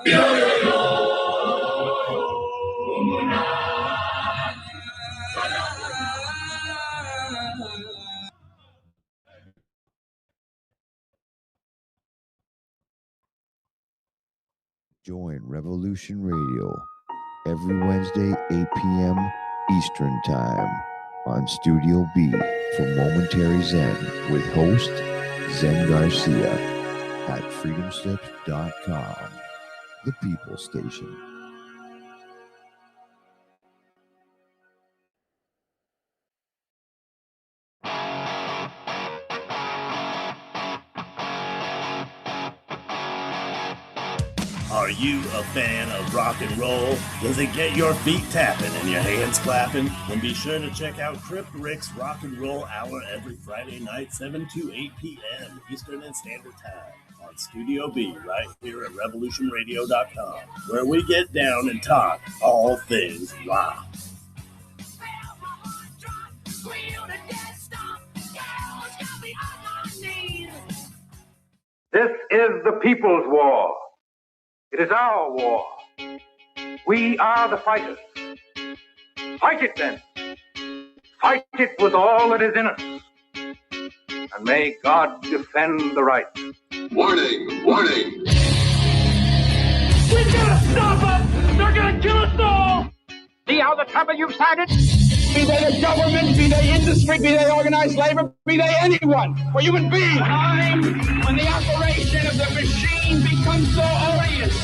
Join Revolution Radio every Wednesday, 8 p.m. Eastern Time on Studio B for Momentary Zen with host Zen Garcia at freedomslips.com, the People Station. Are you a fan of rock and roll? Does it get your feet tapping and your hands clapping? Then be sure to check out Crypt Rick's Rock and Roll Hour every Friday night, 7 to 8 p.m. Eastern and Standard Time on Studio B right here at RevolutionRadio.com, where we get down and talk all things rock. This is the People's War. It is our war. We are the fighters. Fight it then. Fight it with all that is in us. And may God defend the right. Warning! Warning! We gotta stop them! They're gonna kill us all! See how the trouble you've started? Be they the government, be they industry, be they organized labor, be they anyone, or human beings. Time when the operation of the machine becomes so odious,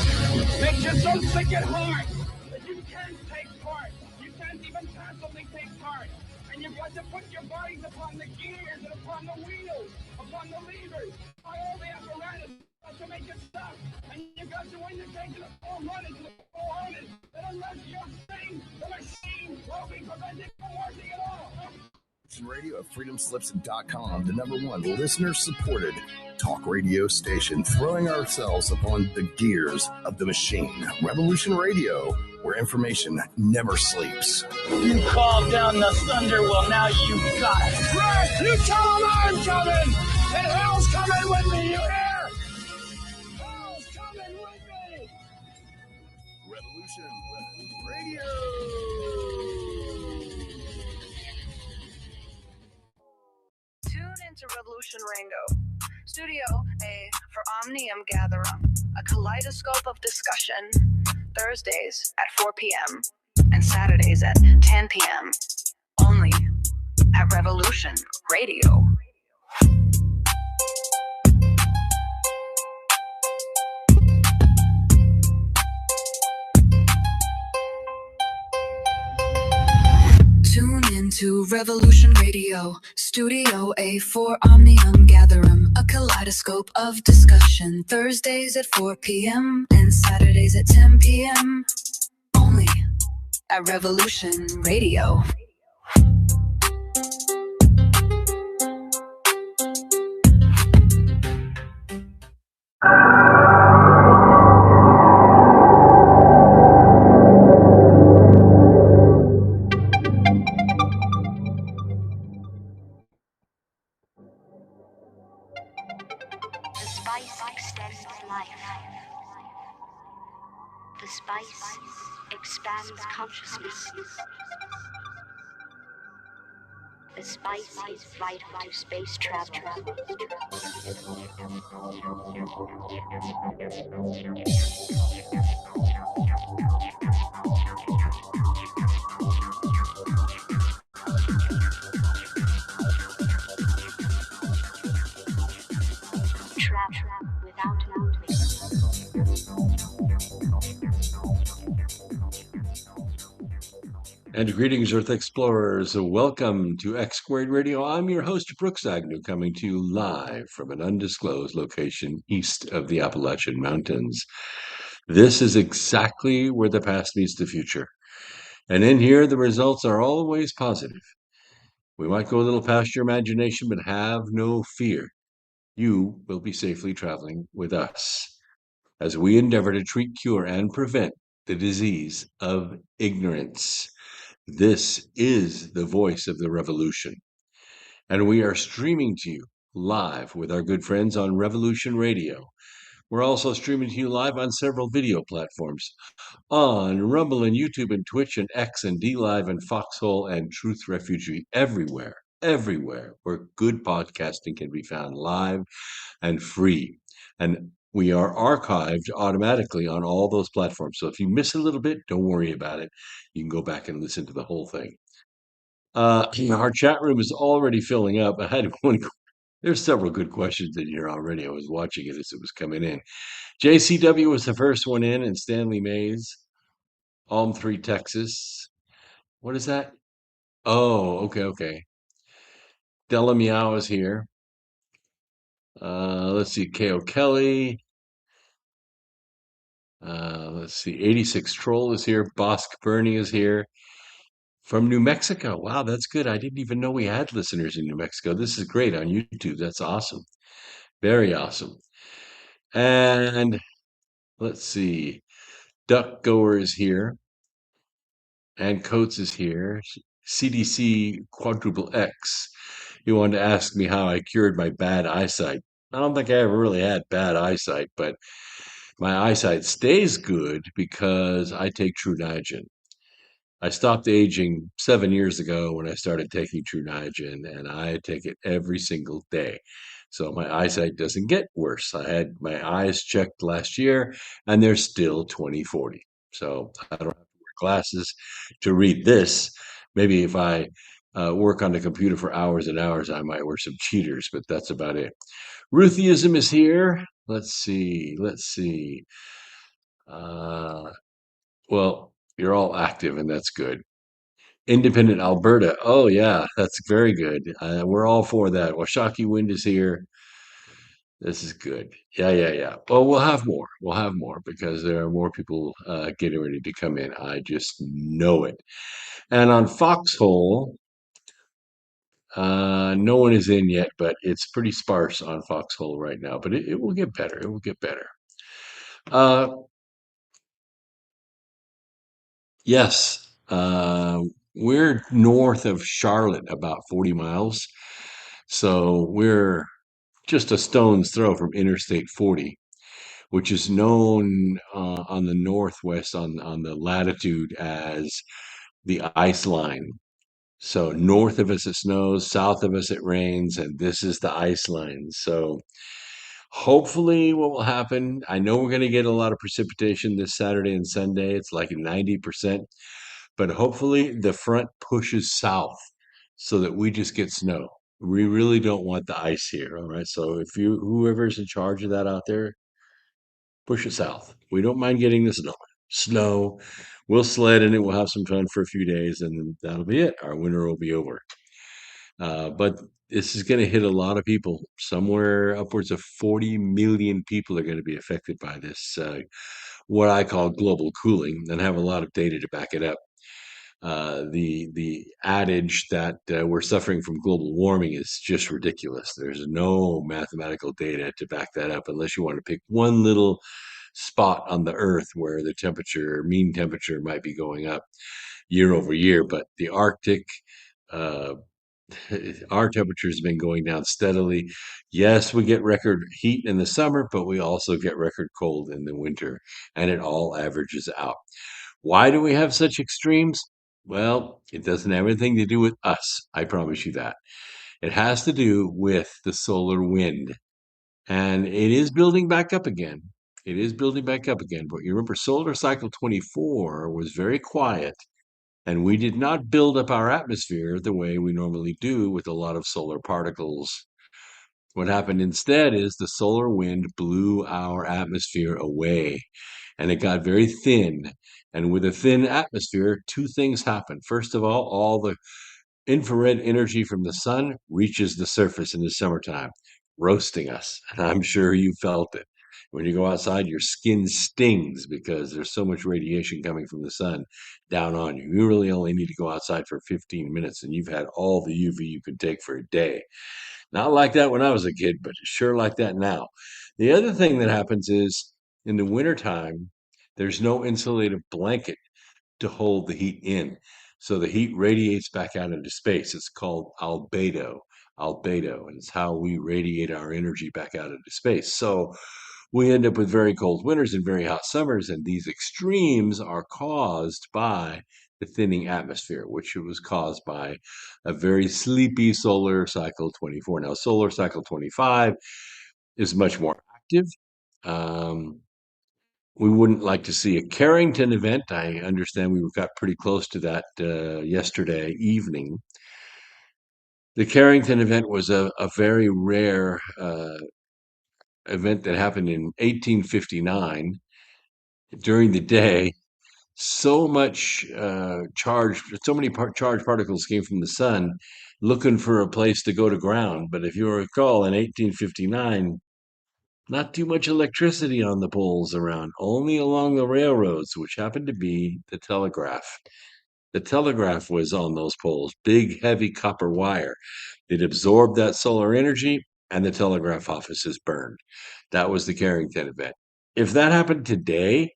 makes you so sick at heart that you can't take part. You can't even passively take part. And you've got to put your bodies upon the gears and upon the wheels, upon the levers, by all the apparatus to make it stop. And you've got to indicate to the full runners, to the full owners, that unless you're saying the machine will be prevented from working at all. Radio at freedomslips.com, the #1 listener-supported talk radio station, throwing ourselves upon the gears of the machine. Revolution Radio, where information never sleeps. You called down the thunder, well, now you got it. Right, you tell them I'm coming, and hell's coming with me, you hear? Hell's coming with me. Revolution Radio. Tune into Revolution Rango, Studio A for Omnium Gatherum, a kaleidoscope of discussion, Thursdays at 4 p.m. and Saturdays at 10 p.m. only at Revolution Radio. Tune into Revolution Radio, Studio A for Omnium Gatherum, a kaleidoscope of discussion, Thursdays at 4 p.m. and Saturdays at 10 p.m. only at Revolution Radio. The spice expands consciousness. The spice is vital to space travel. Travel without And greetings, Earth Explorers. Welcome to X Squared Radio. I'm your host, Brooks Agnew, coming to you live from an undisclosed location east of the Appalachian Mountains. This is exactly where the past meets the future. And in here, the results are always positive. We might go a little past your imagination, but have no fear. You will be safely traveling with us as we endeavor to treat, cure, and prevent the disease of ignorance. This is the voice of the revolution. And we are streaming to you live with our good friends on Revolution Radio, We're also streaming to you live on several video platforms on Rumble and YouTube and Twitch and X and D Live and Foxhole and Truth Refugee everywhere where good podcasting can be found live and free. And we are archived automatically on all those platforms. So if you miss a little bit, don't worry about it. You can go back and listen to the whole thing. Our chat room is already filling up. I had one. There's several good questions in here already. I was watching it as it was coming in. JCW was the first one in, and Stanley Mays, Alm 3, Texas. What is that? Oh, okay. Della Meow is here. Let's see, K.O. Kelly. Let's see, 86 Troll is here. Bosk Bernie is here. From New Mexico. Wow, that's good. I didn't even know we had listeners in New Mexico. This is great on YouTube. That's awesome. Very awesome. And let's see. Duck Goer is here. Ann Coates is here. CDC quadruple X. You wanted to ask me how I cured my bad eyesight. I don't think I ever really had bad eyesight, but my eyesight stays good because I take True Niagen. I stopped aging 7 years ago when I started taking True Niagen, and I take it every single day. So my eyesight doesn't get worse. I had my eyes checked last year, and they're still 20/40. So I don't have to wear glasses to read this. Maybe if I work on the computer for hours and hours, I might wear some cheaters, but that's about it. Ruthieism is here. Let's see. Well, you're all active, and that's good. Independent Alberta. Oh, yeah, that's very good. We're all for that. Washakie Wind is here. This is good. Yeah. Well, we'll have more. We'll have more because there are more people getting ready to come in. I just know it. And on Foxhole, no one is in yet, but it's pretty sparse on Foxhole right now. But it will get better. It will get better. Yes, we're north of Charlotte, about 40 miles. So we're just a stone's throw from Interstate 40, which is known on the northwest on the latitude as the ice line. So north of us it snows, south of us it rains, and this is the ice line. So hopefully what will happen, I know we're going to get a lot of precipitation this Saturday and Sunday. It's like 90%. But hopefully the front pushes south so that we just get snow. We really don't want the ice here. All right. So if whoever's in charge of that out there, push it south. We don't mind getting the snow. Snow. We'll sled in it. We'll have some fun for a few days, and that'll be it. Our winter will be over. But this is going to hit a lot of people. Somewhere upwards of 40 million people are going to be affected by this, what I call global cooling, and have a lot of data to back it up. The adage that we're suffering from global warming is just ridiculous. There's no mathematical data to back that up unless you want to pick one little spot on the Earth where the mean temperature might be going up year over year. But the Arctic, uh, our temperature has been going down steadily. Yes, we get record heat in the summer, but we also get record cold in the winter, and it all averages out. Why do we have such extremes? Well, it doesn't have anything to do with us. I promise you that. It has to do with the solar wind. And it is building back up again. It is building back up again. But you remember, solar cycle 24 was very quiet, and we did not build up our atmosphere the way we normally do with a lot of solar particles. What happened instead is the solar wind blew our atmosphere away, and it got very thin. And with a thin atmosphere, two things happen. First of all the infrared energy from the sun reaches the surface in the summertime, roasting us. And I'm sure you felt it. When you go outside, your skin stings because there's so much radiation coming from the sun down on you. You really only need to go outside for 15 minutes and you've had all the UV you could take for a day. Not like that when I was a kid, but sure like that now. The other thing that happens is in the wintertime, there's no insulative blanket to hold the heat in. So the heat radiates back out into space. It's called albedo. And it's how we radiate our energy back out into space. So we end up with very cold winters and very hot summers. And these extremes are caused by the thinning atmosphere, which was caused by a very sleepy solar cycle 24. Now, solar cycle 25 is much more active. We wouldn't like to see a Carrington event. I understand we got pretty close to that yesterday evening. The Carrington event was a very rare event that happened in 1859. During the day, so much so many charged particles came from the sun looking for a place to go to ground. But if you recall, in 1859, not too much electricity on the poles around, only along the railroads, which happened to be the telegraph. The telegraph was on those poles, big, heavy copper wire. It absorbed that solar energy, and the telegraph offices burned. That was the Carrington event. If that happened today,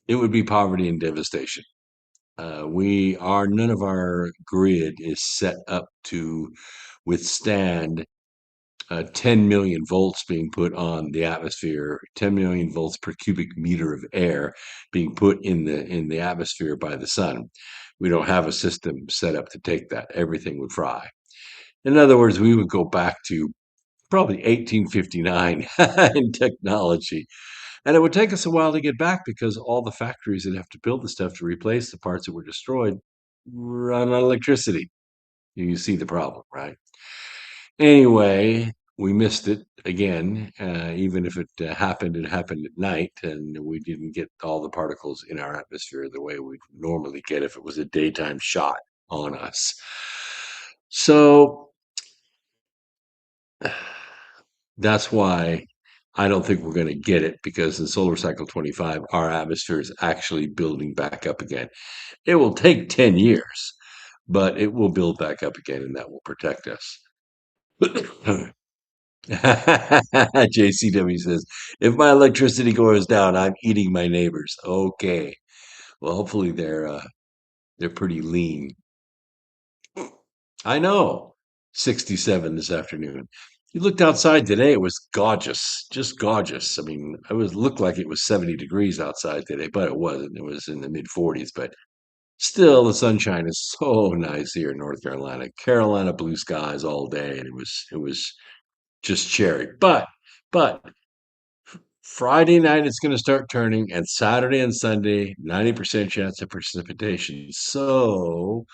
it would be poverty and devastation. None of our grid is set up to withstand 10 million volts being put on the atmosphere, 10 million volts per cubic meter of air being put in the atmosphere by the sun. We don't have a system set up to take that. Everything would fry. In other words, we would go back to probably 1859 in technology. And it would take us a while to get back because all the factories that have to build the stuff to replace the parts that were destroyed run on electricity. You see the problem, right? Anyway, we missed it again. Even if it happened at night, and we didn't get all the particles in our atmosphere the way we'd normally get if it was a daytime shot on us. So that's why I don't think we're going to get it, because in solar cycle 25, our atmosphere is actually building back up again. It will take 10 years, but it will build back up again, and that will protect us. JCW says, if my electricity goes down, I'm eating my neighbors. Okay. Well, hopefully they're pretty lean. I know. 67 this afternoon. You looked outside today, it was gorgeous, just gorgeous. I mean, looked like it was 70 degrees outside today, but it wasn't. It was in the mid 40s, but still the sunshine is so nice here in North Carolina. Carolina blue skies all day, and it was just cherry. But Friday night it's going to start turning, and Saturday and Sunday 90% chance of precipitation. So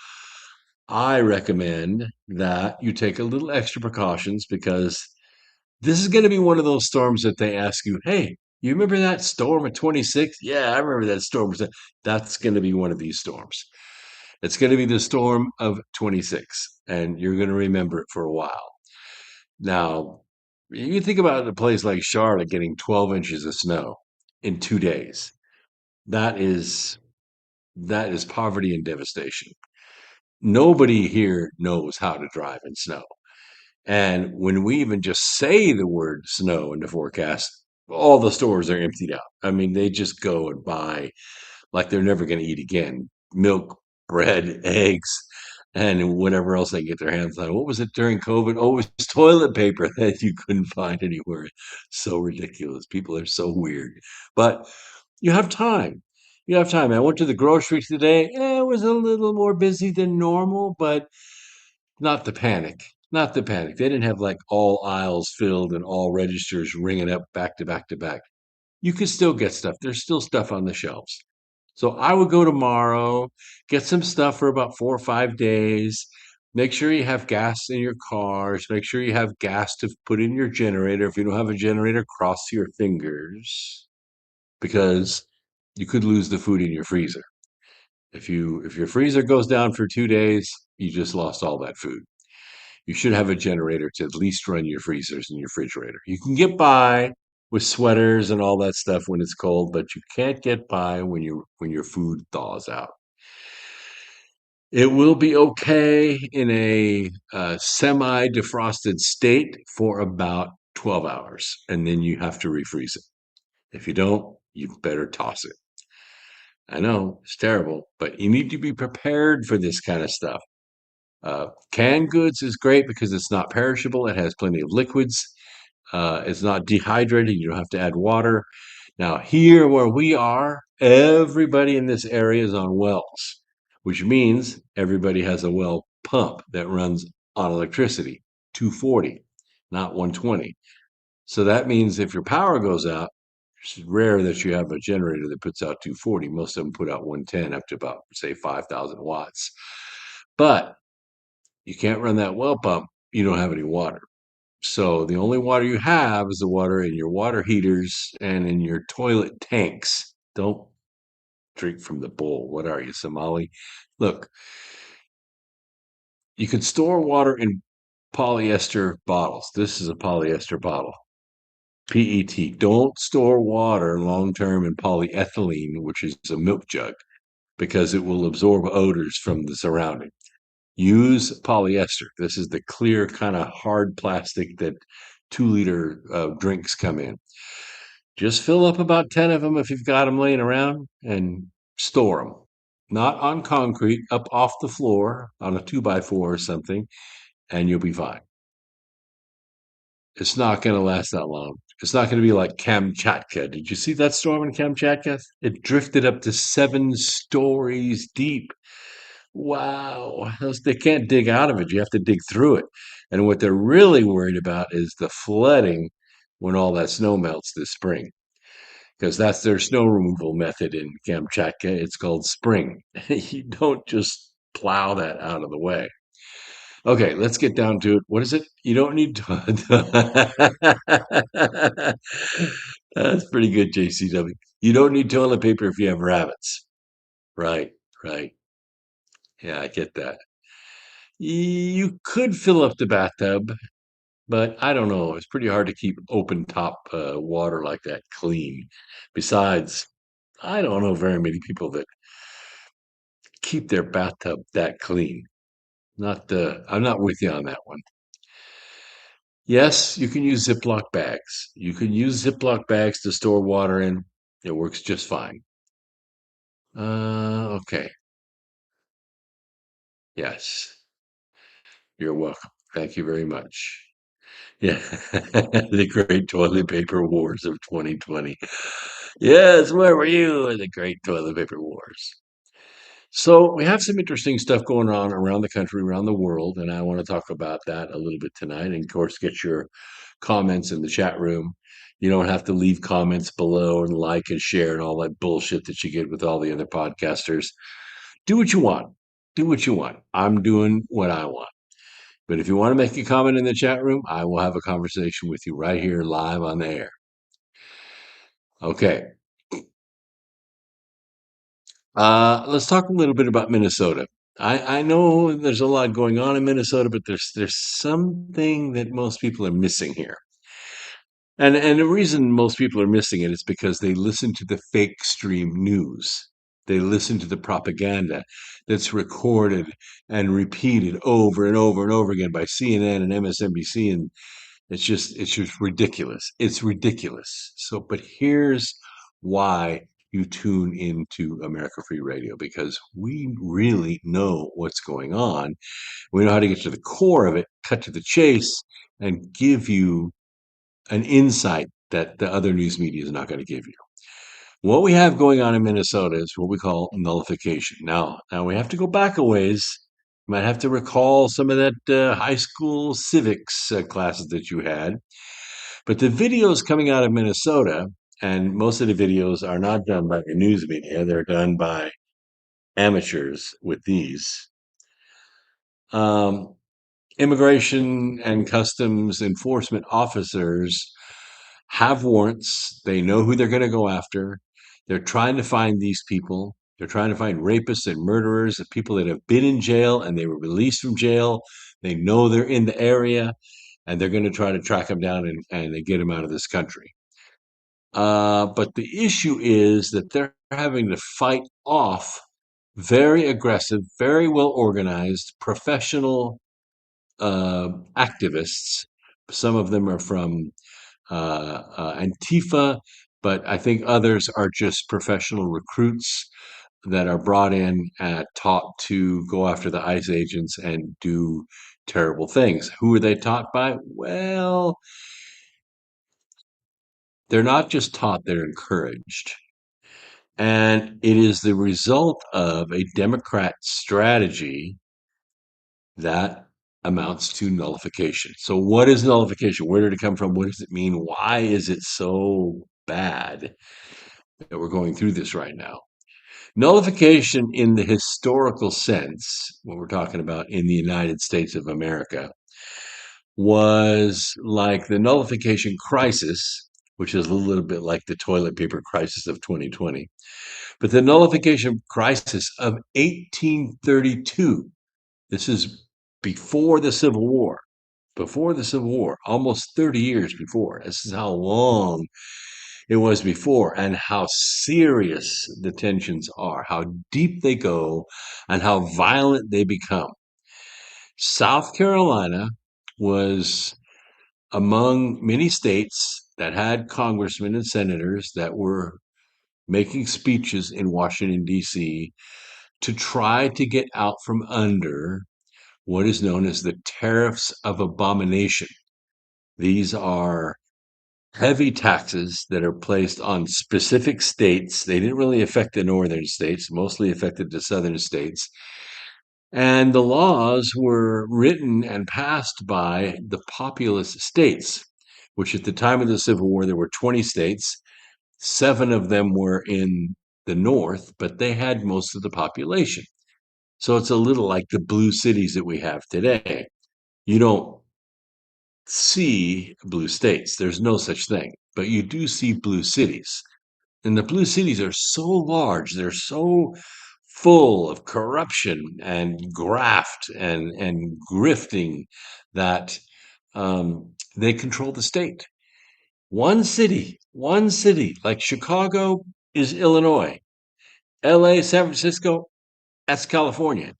I recommend that you take a little extra precautions, because this is going to be one of those storms that they ask you, hey, you remember that storm at 26? Yeah, I remember that storm. That's going to be one of these storms. It's going to be the storm of 26, and you're going to remember it for a while. Now, you think about a place like Charlotte getting 12 inches of snow in 2 days. That is poverty and devastation. Nobody here knows how to drive in snow. And when we even just say the word snow in the forecast, all the stores are emptied out. I mean, they just go and buy like they're never going to eat again: milk, bread, eggs, and whatever else they get their hands on. What was it during COVID? Oh, it was toilet paper that you couldn't find anywhere. So ridiculous. People are so weird. But you have time. You have time. I went to the grocery today. It was a little more busy than normal, but not the panic. Not the panic. They didn't have like all aisles filled and all registers ringing up back to back to back. You could still get stuff. There's still stuff on the shelves. So I would go tomorrow, get some stuff for about 4 or 5 days. Make sure you have gas in your cars. Make sure you have gas to put in your generator. If you don't have a generator, cross your fingers, because you could lose the food in your freezer. If your freezer goes down for 2 days, you just lost all that food. You should have a generator to at least run your freezers and your refrigerator. You can get by with sweaters and all that stuff when it's cold, but you can't get by when your food thaws out. It will be okay in a semi-defrosted state for about 12 hours, and then you have to refreeze it. If you don't, you better toss it. I know it's terrible, but you need to be prepared for this kind of stuff. Canned goods is great because it's not perishable. It has plenty of liquids. It's not dehydrated. You don't have to add water. Now, here where we are, everybody in this area is on wells, which means everybody has a well pump that runs on electricity, 240, not 120. So that means if your power goes out, it's rare that you have a generator that puts out 240. Most of them put out 110 up to about, say, 5,000 watts. But you can't run that well pump. You don't have any water. So the only water you have is the water in your water heaters and in your toilet tanks. Don't drink from the bowl. What are you, Somali? Look, you can store water in polyester bottles. This is a polyester bottle. PET. Don't store water long term in polyethylene, which is a milk jug, because it will absorb odors from the surrounding. Use polyester. This is the clear, kind of hard plastic that 2-liter drinks come in. Just fill up about 10 of them if you've got them laying around and store them. Not on concrete, up off the floor on a 2x4 or something, and you'll be fine. It's not going to last that long. It's not going to be like Kamchatka. Did you see that storm in Kamchatka? It drifted up to 7 stories deep. Wow. They can't dig out of it. You have to dig through it. And what they're really worried about is the flooding when all that snow melts this spring, because that's their snow removal method in Kamchatka. It's called spring. You don't just plow that out of the way. Okay, let's get down to it. What is it? You don't need to. That's pretty good, JCW. You don't need toilet paper if you have rabbits. Right, right. Yeah, I get that. You could fill up the bathtub, but I don't know. It's pretty hard to keep open top water like that clean. Besides, I don't know very many people that keep their bathtub that clean. I'm not with you on that one. Yes, you can use Ziploc bags. You can use Ziploc bags to store water in. It works just fine. Okay. Yes, you're welcome. Thank you very much. Yeah, the great toilet paper wars of 2020. Yes, where were you in the great toilet paper wars? So we have some interesting stuff going on around the country, around the world, and I want to talk about that a little bit tonight. And of course, get your comments in the chat room. You don't have to leave comments below and like and share and all that bullshit that you get with all the other podcasters. Do what you want. Do what you want. I'm doing what I want. But if you want to make a comment in the chat room, I will have a conversation with you right here live on the air. Okay. Let's talk a little bit about Minnesota. I know there's a lot going on in Minnesota, but there's something that most people are missing here. And the reason most people are missing it is because they listen to the fake stream news. They listen to the propaganda that's recorded and repeated over and over and over again by CNN and MSNBC, and it's just ridiculous. It's ridiculous. So, but here's why you tune into America Free Radio, because we really know what's going on. We know how to get to the core of it, cut to the chase, and give you an insight that the other news media is not going to give you. What we have going on in Minnesota is what we call nullification. Now we have to go back a ways. You might have to recall some of that high school civics classes that you had. But the videos coming out of Minnesota, and most of the videos are not done by the news media, they're done by amateurs with these. Immigration and customs enforcement officers have warrants. They know who they're going to go after. They're trying to find these people. They're trying to find rapists and murderers and people that have been in jail and they were released from jail. They know they're in the area and they're going to try to track them down and get them out of this country. But the issue is that they're having to fight off very aggressive, very well organized, professional activists. Some of them are from Antifa, but I think others are just professional recruits that are brought in, taught to go after the ICE agents and do terrible things. Who are they taught by? Well, They're not just taught, they're encouraged. And it is the result of a Democrat strategy that amounts to nullification. So, what is nullification? Where did it come from? What does it mean? Why is it so bad that we're going through this right now? Nullification, in the historical sense, what we're talking about in the United States of America, was like the nullification crisis, which is a little bit like the toilet paper crisis of 2020. But the nullification crisis of 1832, this is before the Civil War, almost 30 years before. This is how long it was before, and how serious the tensions are, how deep they go, and how violent they become. South Carolina was among many states that had congressmen and senators that were making speeches in Washington, D.C., to try to get out from under what is known as the tariffs of abomination. These are heavy taxes that are placed on specific states. They didn't really affect the northern states, mostly affected the southern states. And the laws were written and passed by the populous states, which at the time of the Civil War, there were 20 states. 7 of them were in the north, but they had most of the population. So it's a little like the blue cities that we have today. You don't see blue states. There's no such thing, but you do see blue cities. And the blue cities are so large, they're so full of corruption and graft and grifting that they control the state. One city, like Chicago is Illinois, LA, San Francisco, that's California.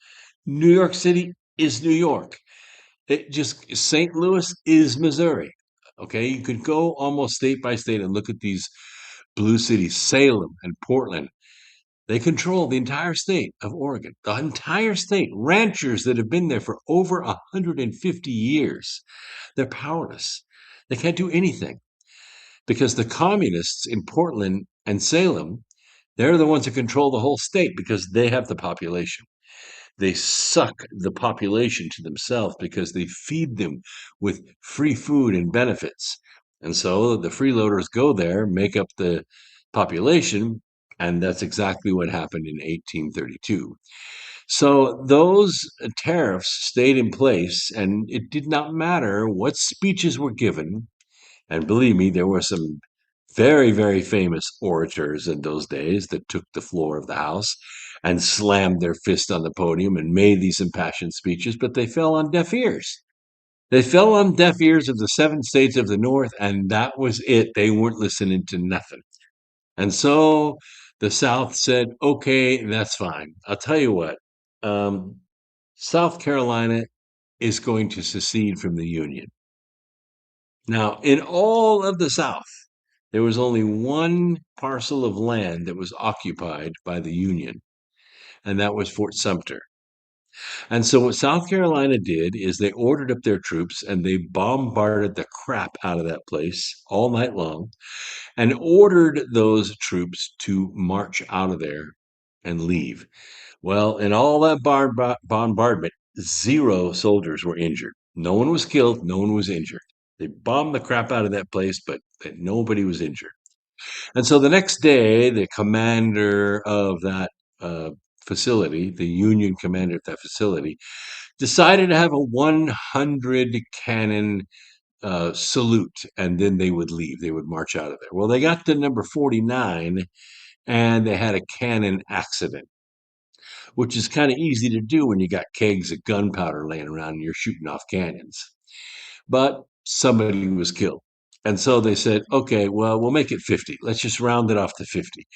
New York City is New York. It just St. Louis is Missouri. Okay, you could go almost state by state and look at these blue cities, Salem and Portland. They control the entire state of Oregon, the entire state. Ranchers that have been there for over 150 years, they're powerless. They can't do anything because the communists in Portland and Salem, they're the ones that control the whole state because they have the population. They suck the population to themselves because they feed them with free food and benefits. And so the freeloaders go there, make up the population, and that's exactly what happened in 1832. So those tariffs stayed in place, and it did not matter what speeches were given. And believe me, there were some very, very famous orators in those days that took the floor of the House and slammed their fist on the podium and made these impassioned speeches, but they fell on deaf ears. They fell on deaf ears of the 7 states of the North, and that was it. They weren't listening to nothing. And so the South said, okay, that's fine. I'll tell you what, South Carolina is going to secede from the Union. Now, in all of the South, there was only one parcel of land that was occupied by the Union, and that was Fort Sumter. And so what South Carolina did is they ordered up their troops and they bombarded the crap out of that place all night long and ordered those troops to march out of there and leave. Well, in all that bombardment, 0 soldiers were injured. No one was killed, no one was injured. They bombed the crap out of that place, but nobody was injured. And so the next day, the commander of that facility, the Union commander of that facility, decided to have a 100 cannon salute, and then they would leave. They would march out of there. Well, they got to number 49, and they had a cannon accident, which is kind of easy to do when you got kegs of gunpowder laying around and you're shooting off cannons. But somebody was killed. And so they said, okay, well, we'll make it 50. Let's just round it off to 50.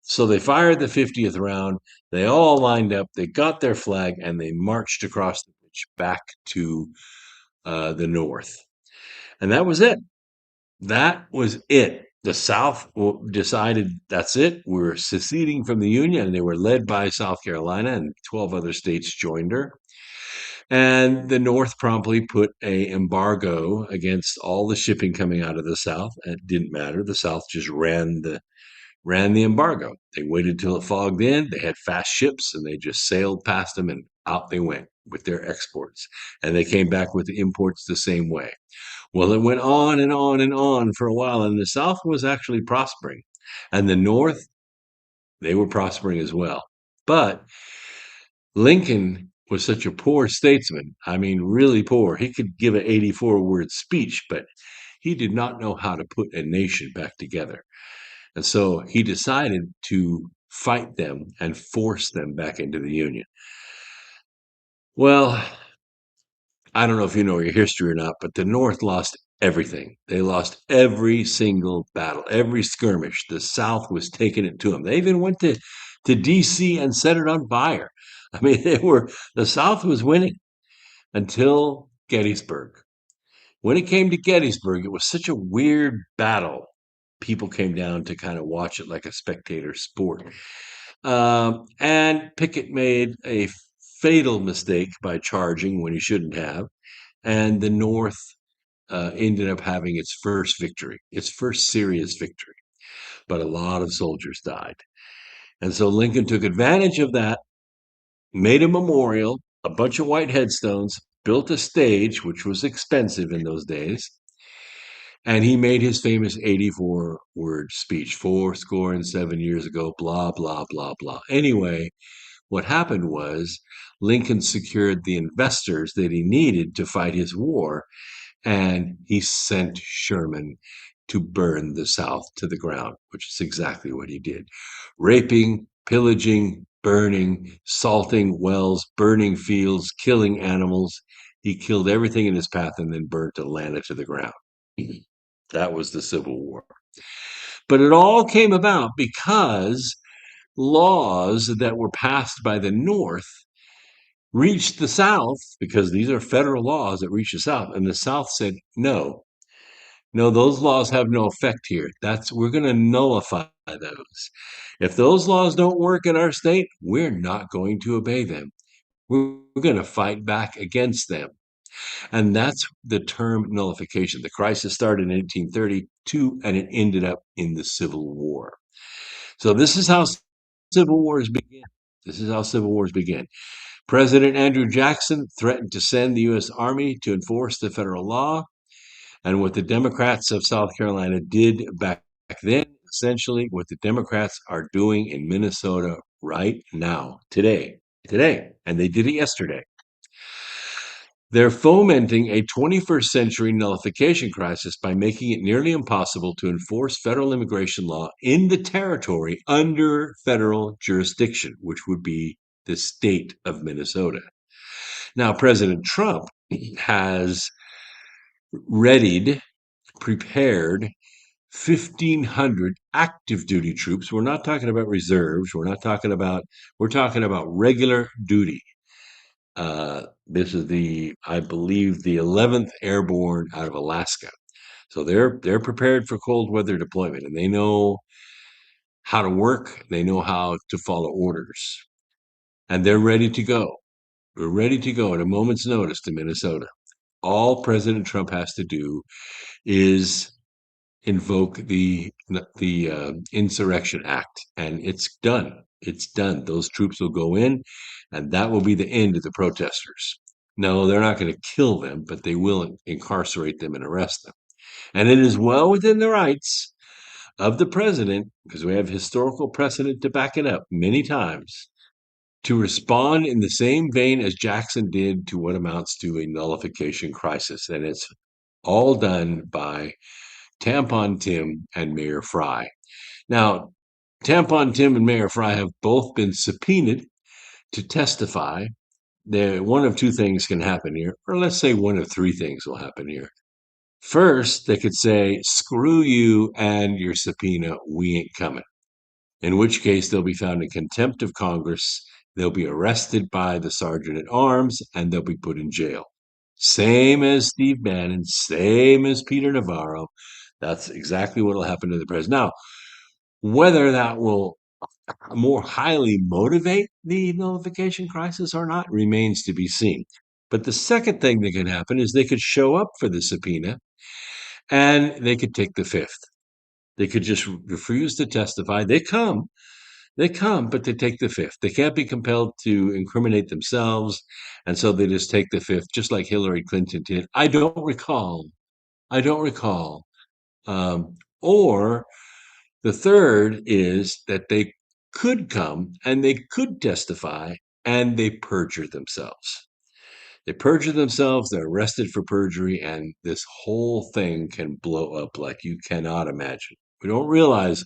So they fired the 50th round. They all lined up. They got their flag and they marched across the bridge back to the north. And that was it. That was it. The South decided that's it. We're seceding from the Union, and they were led by South Carolina, and 12 other states joined her. And the North promptly put a embargo against all the shipping coming out of the South. It didn't matter. The South just ran the embargo. They waited till it fogged in. They had fast ships and they just sailed past them and out they went with their exports. And they came back with the imports the same way. Well, it went on and on and on for a while, and the South was actually prospering. And the North, they were prospering as well. But Lincoln was such a poor statesman. I mean, really poor. He could give an 84-word speech, but he did not know how to put a nation back together. And so he decided to fight them and force them back into the Union. Well, I don't know if you know your history or not, but the North lost everything. They lost every single battle, every skirmish. The South was taking it to them. They even went to D.C. and set it on fire. I mean, the South was winning until Gettysburg. When it came to Gettysburg, it was such a weird battle. People came down to kind of watch it like a spectator sport. And Pickett made a fatal mistake by charging when he shouldn't have. And the North ended up having its first victory, its first serious victory. But a lot of soldiers died. And so Lincoln took advantage of that, made a memorial, a bunch of white headstones, built a stage, which was expensive in those days. And he made his famous 84-word speech, 7 years ago, blah, blah, blah, blah. Anyway, what happened was Lincoln secured the investors that he needed to fight his war, and he sent Sherman to burn the South to the ground, which is exactly what he did. Raping, pillaging, burning, salting wells, burning fields, killing animals. He killed everything in his path and then burnt Atlanta to the ground. That was the Civil War. But it all came about because laws that were passed by the North reached the South, because these are federal laws that reach the South, and the South said, no, those laws have no effect here. We're going to nullify those. If those laws don't work in our state, we're not going to obey them. We're going to fight back against them. And that's the term nullification. The crisis started in 1832 and it ended up in the Civil War. So this is how civil wars begin. President Andrew Jackson threatened to send the U.S. Army to enforce the federal law. And what the Democrats of South Carolina did back then, essentially what the Democrats are doing in Minnesota right now, today. And they did it yesterday. They're fomenting a 21st century nullification crisis by making it nearly impossible to enforce federal immigration law in the territory under federal jurisdiction, which would be the state of Minnesota. Now, President Trump has prepared 1,500 active duty troops. We're not talking about reserves. We're talking about regular duty. This is I believe, the 11th Airborne out of Alaska. So they're prepared for cold weather deployment, and they know how to work. They know how to follow orders, and they're ready to go. We're ready to go at a moment's notice to Minnesota. All President Trump has to do is invoke the Insurrection Act, and it's done. It's done. Those troops will go in, and that will be the end of the protesters. No, they're not going to kill them, but they will incarcerate them and arrest them. And it is well within the rights of the president, because we have historical precedent to back it up many times, to respond in the same vein as Jackson did to what amounts to a nullification crisis. And it's all done by Tampon Tim and Mayor Fry. Now, Tampon Tim and Mayor Fry have both been subpoenaed to testify. One of two things can happen here, or let's say one of three things will happen here. First, they could say, screw you and your subpoena, we ain't coming. In which case, they'll be found in contempt of Congress. They'll be arrested by the sergeant at arms, and they'll be put in jail. Same as Steve Bannon, same as Peter Navarro. That's exactly what will happen to the president. Now, whether that will more highly motivate the nullification crisis or not remains to be seen. But the second thing that can happen is they could show up for the subpoena and they could take the fifth. They could just refuse to testify. They come, but they take the fifth. They can't be compelled to incriminate themselves. And so they just take the fifth, just like Hillary Clinton did. I don't recall. Or the third is that they could come and they could testify and they perjure themselves. They perjure themselves, they're arrested for perjury, and this whole thing can blow up like you cannot imagine. We don't realize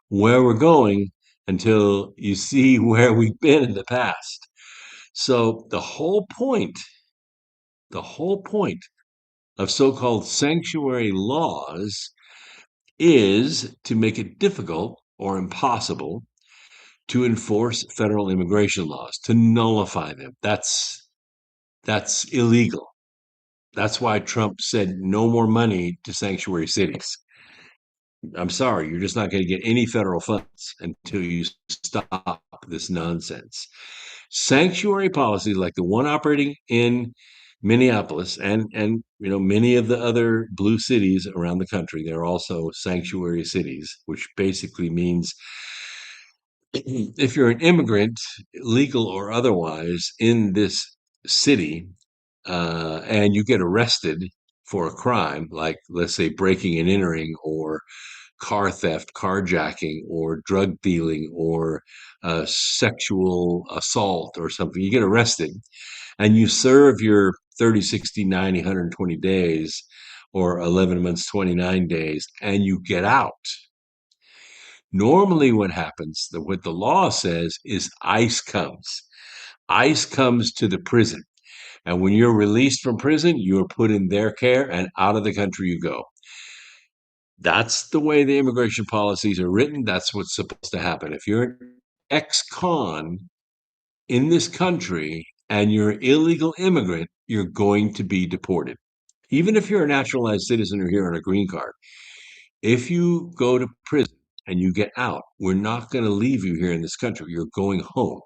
where we're going until you see where we've been in the past. So the whole point of so-called sanctuary laws is to make it difficult or impossible to enforce federal immigration laws, to nullify them. That's illegal. That's why Trump said no more money to sanctuary cities. I'm sorry, you're just not going to get any federal funds until you stop this nonsense. Sanctuary policies like the one operating in Minneapolis and many of the other blue cities around the country, they're also sanctuary cities, which basically means if you're an immigrant, legal or otherwise, in this city, and you get arrested for a crime, like let's say breaking and entering, or car theft, carjacking, or drug dealing, or sexual assault, or something, you get arrested, and you serve your 30, 60, 90, 120 days, or 11 months, 29 days, and you get out. Normally what happens, what the law says, is ICE comes. ICE comes to the prison. And when you're released from prison, you're put in their care and out of the country you go. That's the way the immigration policies are written. That's what's supposed to happen. If you're an ex-con in this country and you're an illegal immigrant, you're going to be deported. Even if you're a naturalized citizen or here on a green card, if you go to prison and you get out, we're not going to leave you here in this country. You're going home.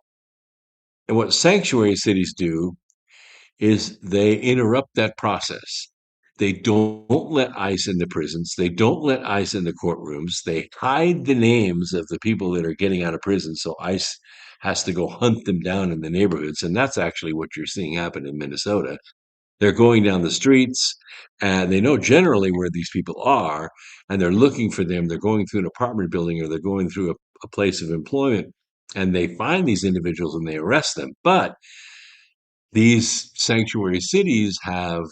And what sanctuary cities do is they interrupt that process. They don't let ICE in the prisons. They don't let ICE in the courtrooms. They hide the names of the people that are getting out of prison, so ICE has to go hunt them down in the neighborhoods. And that's actually what you're seeing happen in Minnesota. They're going down the streets, and they know generally where these people are, and they're looking for them. They're going through an apartment building, or they're going through a place of employment, and they find these individuals and they arrest them. But these sanctuary cities have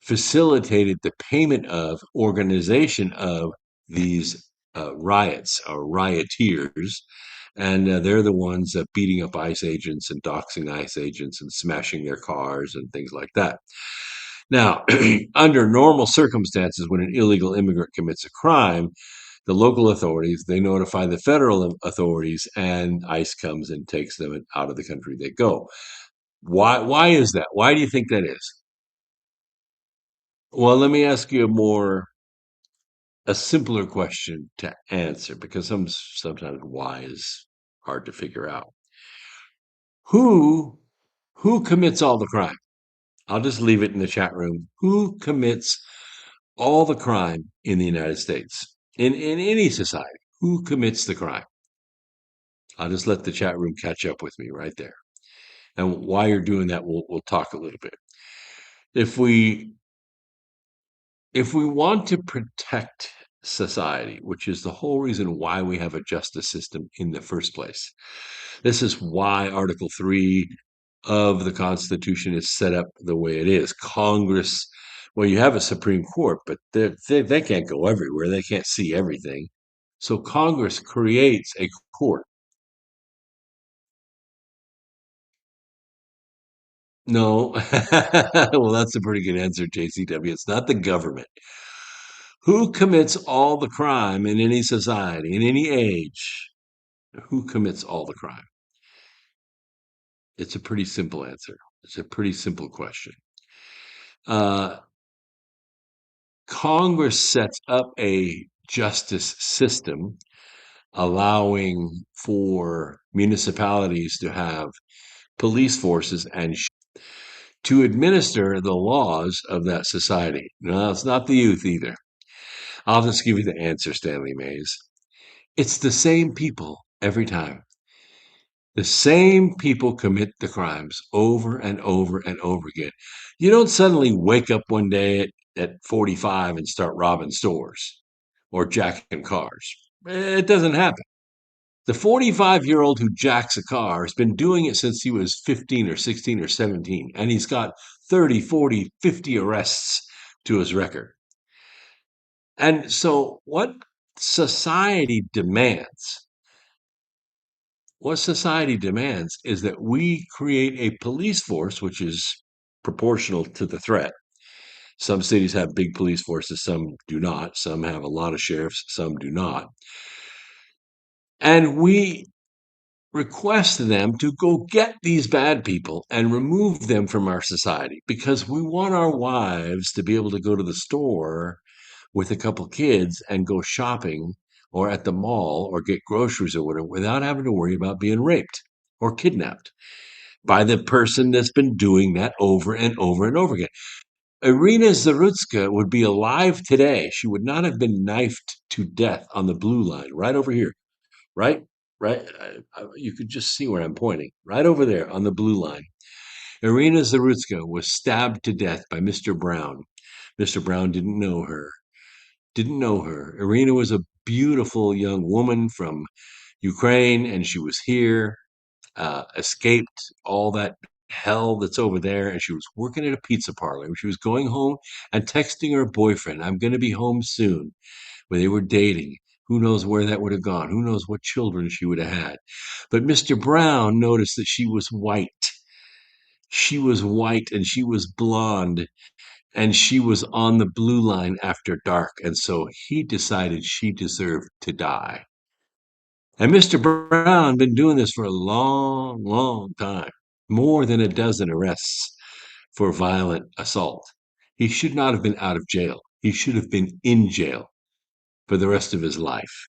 facilitated the payment of organization of these riots or rioters. And they're the ones beating up ICE agents and doxing ICE agents and smashing their cars and things like that. Now, under normal circumstances, when an illegal immigrant commits a crime, the local authorities, they notify the federal authorities, and ICE comes and takes them, and out of the country they go. Why is that? Why do you think that is? Well, let me ask you a simpler question to answer, because sometimes why is hard to figure out. Who commits all the crime? I'll just leave it in the chat room. Who commits all the crime in the United States? In any society, who commits the crime? I'll just let the chat room catch up with me right there. And while you're doing that, we'll talk a little bit. If we want to protect society, which is the whole reason why we have a justice system in the first place, this is why Article 3 of the Constitution is set up the way it is. Congress, well, you have a Supreme Court, but they can't go everywhere. They can't see everything. So Congress creates a court. No. Well, that's a pretty good answer, JCW. It's not the government. Who commits all the crime in any society, in any age? Who commits all the crime? It's a pretty simple answer. It's a pretty simple question. Congress sets up a justice system allowing for municipalities to have police forces and to administer the laws of that society. No, it's not the youth either. I'll just give you the answer, Stanley Mays. It's the same people every time. The same people commit the crimes over and over and over again. You don't suddenly wake up one day at 45 and start robbing stores or jacking cars. It doesn't happen. The 45-year-old who jacks a car has been doing it since he was 15 or 16 or 17, and he's got 30, 40, 50 arrests to his record. And so society demands what society demands is that we create a police force which is proportional to the threat. Some cities have big police forces, some do not. Some have a lot of sheriffs, some do not. And we request them to go get these bad people and remove them from our society because we want our wives to be able to go to the store with a couple kids and go shopping or at the mall or get groceries or whatever without having to worry about being raped or kidnapped by the person that's been doing that over and over and over again. Irina Zarutska would be alive today. She would not have been knifed to death on the blue line right over here, right? Right? You could just see where I'm pointing. Right over there on the blue line. Irina Zarutska was stabbed to death by Mr. Brown. Mr. Brown didn't know her. Irina was a beautiful young woman from Ukraine, and she was here, escaped all that hell that's over there, and she was working at a pizza parlor. She was going home and texting her boyfriend, "I'm going to be home soon," when they were dating. Who knows where that would have gone? Who knows what children she would have had? But Mr. Brown noticed that she was white. She was white and she was blonde and she was on the blue line after dark. And so he decided she deserved to die. And Mr. Brown been doing this for a long, long time, more than a dozen arrests for violent assault. He should not have been out of jail. He should have been in jail for the rest of his life.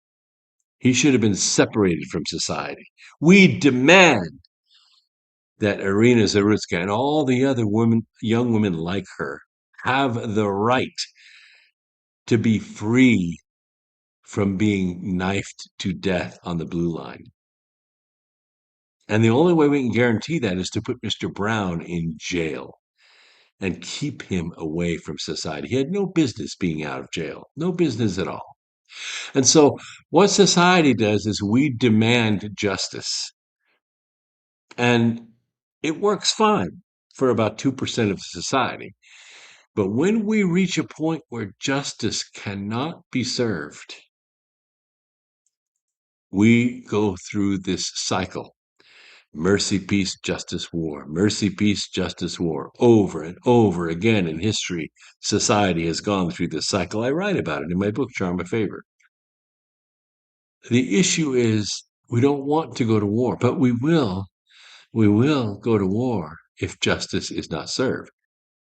He should have been separated from society. We demand that Irina Zarutska and all the other young women like her, have the right to be free from being knifed to death on the blue line. And the only way we can guarantee that is to put Mr. Brown in jail and keep him away from society. He had no business being out of jail, no business at all. And so what society does is we demand justice. And it works fine for about 2% of society. But when we reach a point where justice cannot be served, we go through this cycle. Mercy, peace, justice, war. Mercy, peace, justice, war. Over and over again in history, society has gone through this cycle. I write about it in my book, Charm of Favor. The issue is we don't want to go to war, but we will. We will go to war if justice is not served.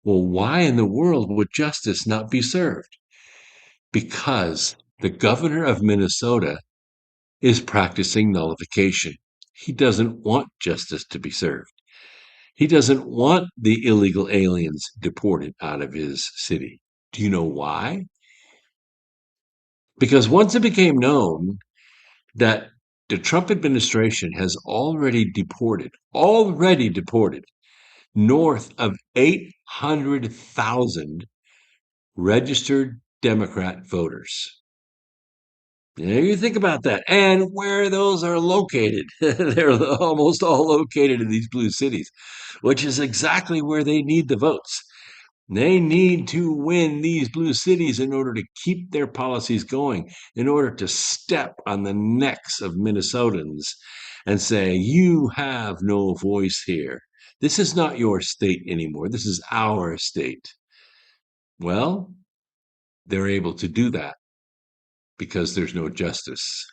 Well, why in the world would justice not be served? Because the governor of Minnesota is practicing nullification. He doesn't want justice to be served. He doesn't want the illegal aliens deported out of his city. Do you know why? Because once it became known that the Trump administration has already deported north of 800,000 registered Democrat voters. You think about that and where those are located. They're almost all located in these blue cities, which is exactly where they need the votes. They need to win these blue cities in order to keep their policies going, in order to step on the necks of Minnesotans and say, you have no voice here. This is not your state anymore. This is our state. Well, they're able to do that because there's no justice.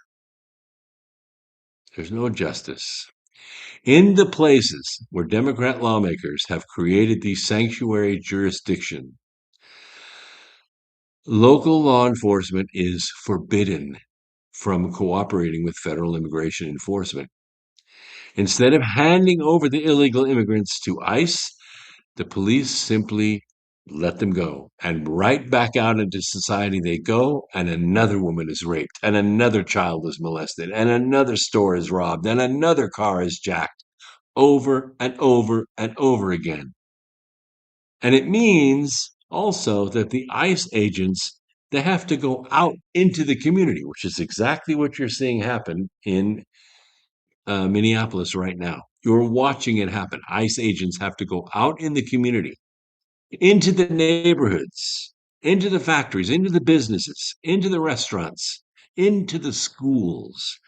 There's no justice. In the places where Democrat lawmakers have created these sanctuary jurisdictions, local law enforcement is forbidden from cooperating with federal immigration enforcement. Instead of handing over the illegal immigrants to ICE, The police simply let them go, and right back out into society they go, and another woman is raped, and another child is molested, and another store is robbed, and another car is jacked, over and over and over again. And it means also that the ICE agents, they have to go out into the community, which is exactly what you're seeing happen in Minneapolis right now. You're watching it happen. ICE agents have to go out in the community, into the neighborhoods, into the factories, into the businesses, into the restaurants, into the schools.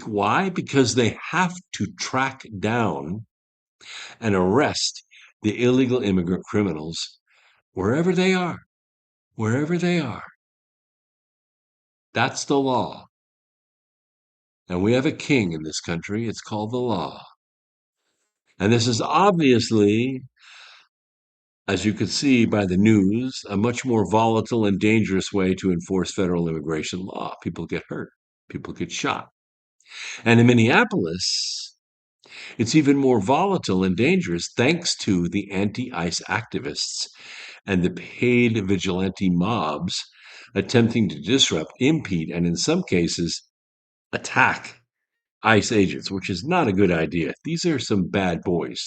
Why? Because they have to track down and arrest the illegal immigrant criminals wherever they are, wherever they are. That's the law. And we have a king in this country. It's called the law. And this is obviously, as you could see by the news, a much more volatile and dangerous way to enforce federal immigration law. People get hurt, people get shot. And in Minneapolis, it's even more volatile and dangerous thanks to the anti ICE activists and the paid vigilante mobs attempting to disrupt, impede, and in some cases, attack ICE agents, which is not a good idea. These are some bad boys.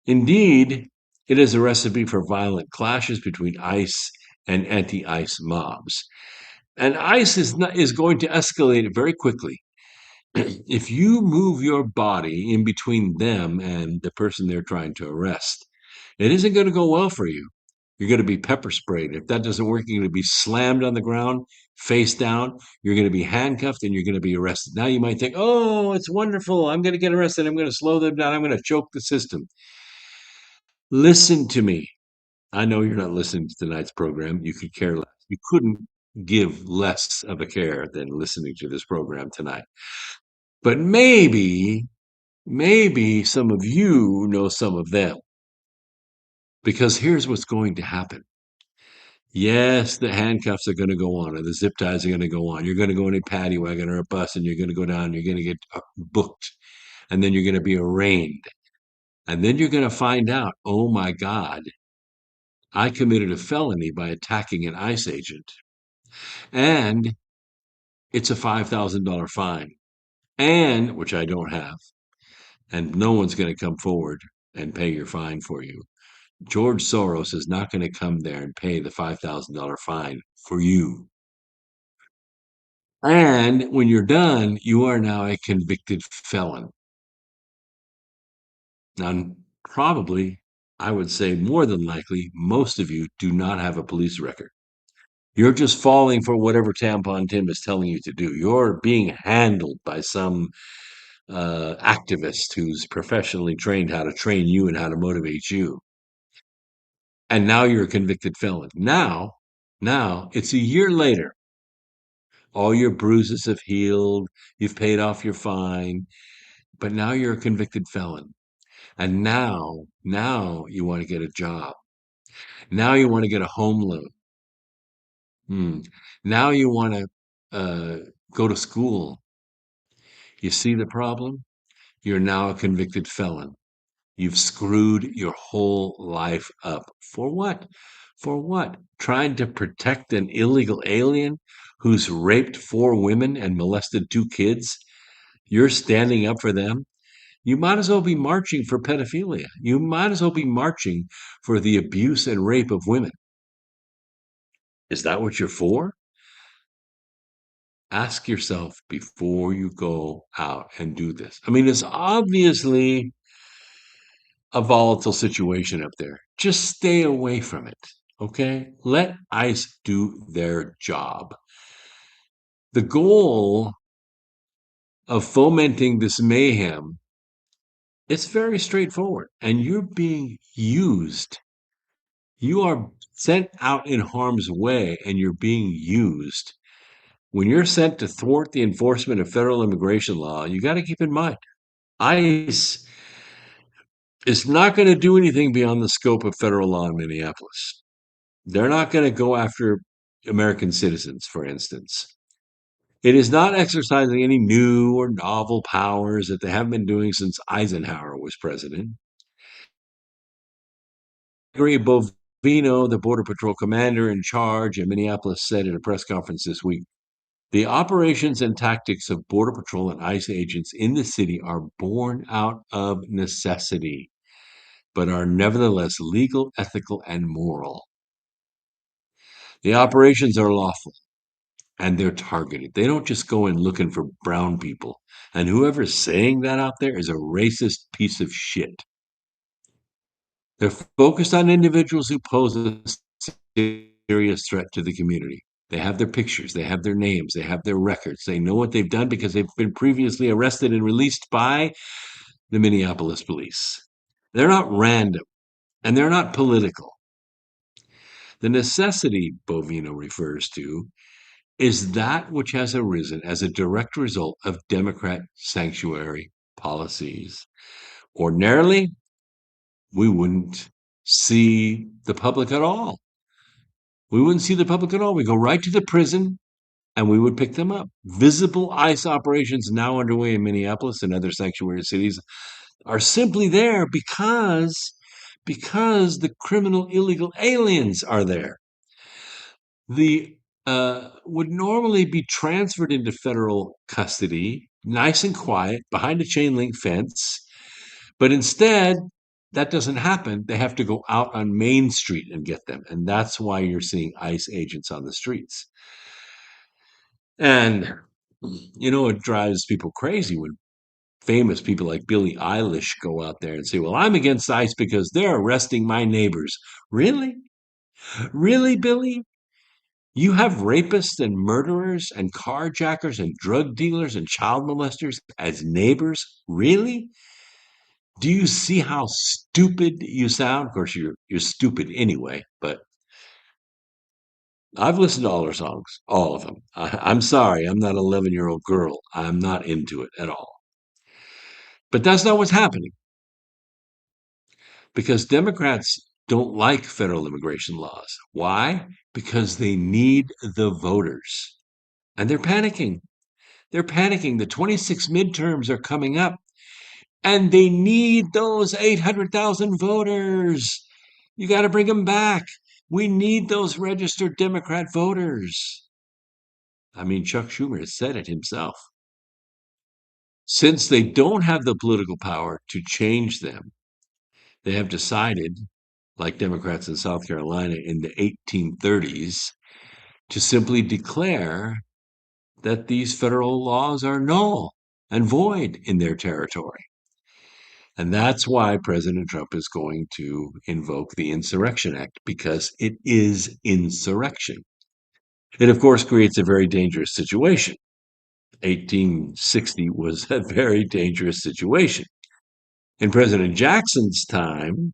Indeed, it is a recipe for violent clashes between ICE and anti ICE mobs. And ICE is going to escalate very quickly. If you move your body in between them and the person they're trying to arrest, it isn't going to go well for you. You're going to be pepper sprayed. If that doesn't work, you're going to be slammed on the ground, face down. You're going to be handcuffed and you're going to be arrested. Now you might think, oh, it's wonderful. I'm going to get arrested. I'm going to slow them down. I'm going to choke the system. Listen to me. I know you're not listening to tonight's program. You could care less. You couldn't give less of a care than listening to this program tonight. But maybe some of you know some of them. Because here's what's going to happen. Yes, the handcuffs are going to go on, or the zip ties are going to go on. You're going to go in a paddy wagon or a bus, and you're going to go down, you're going to get booked, and then you're going to be arraigned. And then you're going to find out, oh my God, I committed a felony by attacking an ICE agent. And it's a $5,000 fine. And, which I don't have, and no one's going to come forward and pay your fine for you. George Soros is not going to come there and pay the $5,000 fine for you. And when you're done, you are now a convicted felon. Now, probably, I would say more than likely, most of you do not have a police record. You're just falling for whatever Tampon Tim is telling you to do. You're being handled by some activist who's professionally trained how to train you and how to motivate you. And now you're a convicted felon. Now, it's a year later. All your bruises have healed. You've paid off your fine. But now you're a convicted felon. And now you want to get a job. Now you want to get a home loan. Now you want to go to school. You see the problem? You're now a convicted felon. You've screwed your whole life up. For what? For what? Trying to protect an illegal alien who's raped 4 women and molested 2 kids? You're standing up for them? You might as well be marching for pedophilia. You might as well be marching for the abuse and rape of women. Is that what you're for? Ask yourself before you go out and do this. I mean, it's obviously a volatile situation up there. Just stay away from it, okay? Let ICE do their job. The goal of fomenting this mayhem, it's very straightforward, and you're being used. You are sent out in harm's way, and you're being used. When you're sent to thwart the enforcement of federal immigration law, you got to keep in mind, ICE is not going to do anything beyond the scope of federal law in Minneapolis. They're not going to go after American citizens, for instance. It is not exercising any new or novel powers that they haven't been doing since Eisenhower was president. Bovino, the Border Patrol commander in charge in Minneapolis, said at a press conference this week, the operations and tactics of Border Patrol and ICE agents in the city are born out of necessity, but are nevertheless legal, ethical, and moral. The operations are lawful and they're targeted. They don't just go in looking for brown people. And whoever's saying that out there is a racist piece of shit. They're focused on individuals who pose a serious threat to the community. They have their pictures, they have their names, they have their records. They know what they've done because they've been previously arrested and released by the Minneapolis police. They're not random and they're not political. The necessity Bovino refers to is that which has arisen as a direct result of Democrat sanctuary policies. Ordinarily, we wouldn't see the public at all. We wouldn't see the public at all. We go right to the prison and we would pick them up. Visible ICE operations now underway in Minneapolis and other sanctuary cities are simply there because the criminal illegal aliens are there. The would normally be transferred into federal custody, nice and quiet, behind a chain link fence. But instead, that doesn't happen. They have to go out on Main Street and get them. And that's why you're seeing ICE agents on the streets. And, it drives people crazy when famous people like Billie Eilish go out there and say, well, I'm against ICE because they're arresting my neighbors. Really? Really, Billie? You have rapists and murderers and carjackers and drug dealers and child molesters as neighbors? Really? Do you see how stupid you sound? Of course, you're stupid anyway, but I've listened to all her songs, all of them. I'm sorry, I'm not an 11-year-old girl. I'm not into it at all. But that's not what's happening. Because Democrats don't like federal immigration laws. Why? Because they need the voters. And they're panicking. They're panicking. The 26 midterms are coming up, and they need those 800,000 voters. You got to bring them back. We need those registered Democrat voters. I mean, Chuck Schumer has said it himself. Since they don't have the political power to change them, they have decided, like Democrats in South Carolina in the 1830s, to simply declare that these federal laws are null and void in their territory. And that's why President Trump is going to invoke the Insurrection Act, because it is insurrection. It, of course, creates a very dangerous situation. 1860 was a very dangerous situation. In President Jackson's time,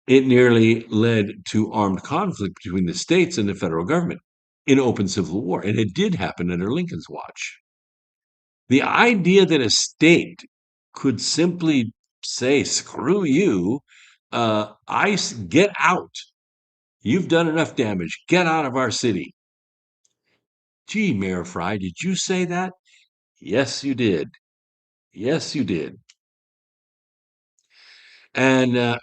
it nearly led to armed conflict between the states and the federal government in open civil war. And it did happen under Lincoln's watch. The idea that a state could simply say, screw you, ICE, get out. You've done enough damage. Get out of our city. Gee, Mayor Fry, did you say that? Yes, you did. Yes, you did. And,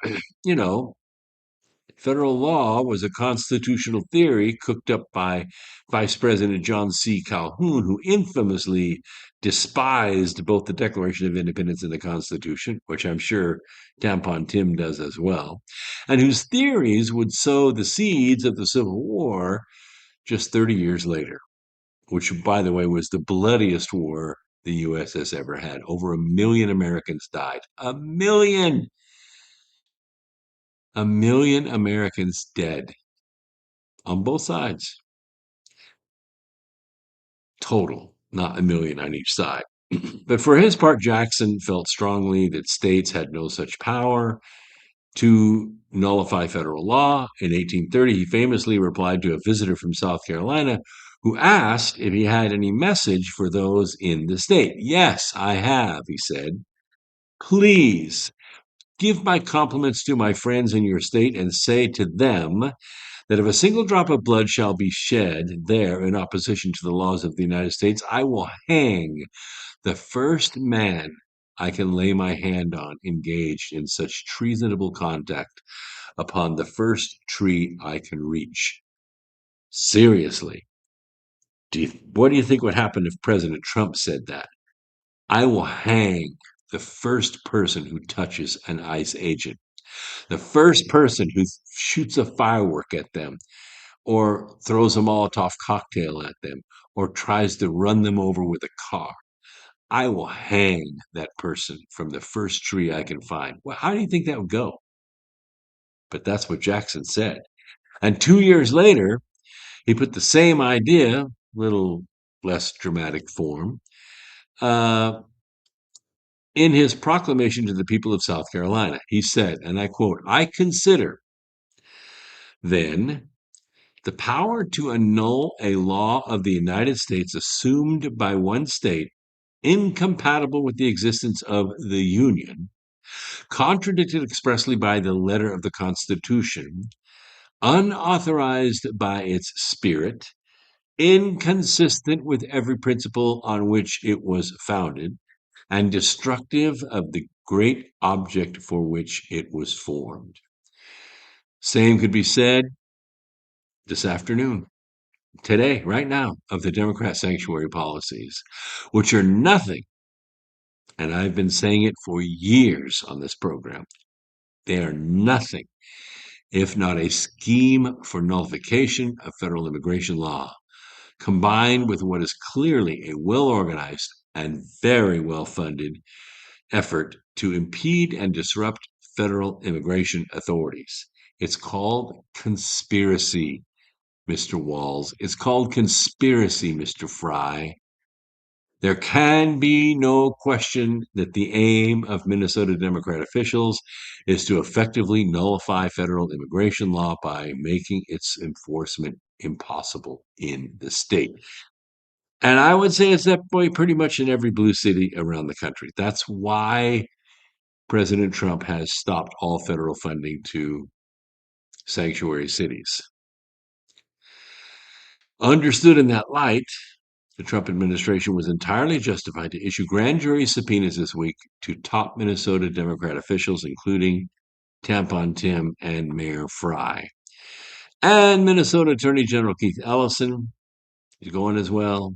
federal law was a constitutional theory cooked up by Vice President John C. Calhoun, who infamously despised both the Declaration of Independence and the Constitution, which I'm sure Tampon Tim does as well, and whose theories would sow the seeds of the Civil War just 30 years later, which, by the way, was the bloodiest war the U.S. has ever had. Over 1 million Americans died. 1 million! 1 million Americans dead on both sides. Total, not 1 million on each side. But for his part, Jackson felt strongly that states had no such power to nullify federal law. In 1830, he famously replied to a visitor from South Carolina who asked if he had any message for those in the state. Yes, I have, he said. Please give my compliments to my friends in your state and say to them that if a single drop of blood shall be shed there in opposition to the laws of the United States, I will hang the first man I can lay my hand on engaged in such treasonable conduct. upon the first tree I can reach. Seriously, what do you think would happen if President Trump said that? I will hang the first person who touches an ICE agent, the first person who shoots a firework at them, or throws a Molotov cocktail at them, or tries to run them over with a car. I will hang that person from the first tree I can find. Well, how do you think that would go? But that's what Jackson said. And 2 years later, he put the same idea, little less dramatic form, uh, in his proclamation to the people of South Carolina. He said, and I quote, I consider then the power to annul a law of the United States assumed by one state incompatible with the existence of the Union, contradicted expressly by the letter of the Constitution, unauthorized by its spirit, inconsistent with every principle on which it was founded, and destructive of the great object for which it was formed. Same could be said this afternoon, today, right now, of the Democrat sanctuary policies, which are nothing, and I've been saying it for years on this program, they are nothing if not a scheme for nullification of federal immigration law, combined with what is clearly a well-organized and very well-funded effort to impede and disrupt federal immigration authorities. It's called conspiracy, Mr. Walls. It's called conspiracy, Mr. Fry. There can be no question that the aim of Minnesota Democrat officials is to effectively nullify federal immigration law by making its enforcement impossible in the state. And I would say it's that way pretty much in every blue city around the country. That's why President Trump has stopped all federal funding to sanctuary cities. Understood in that light, the Trump administration was entirely justified to issue grand jury subpoenas this week to top Minnesota Democrat officials, including Tampon Tim and Mayor Fry. And Minnesota Attorney General Keith Ellison is going as well.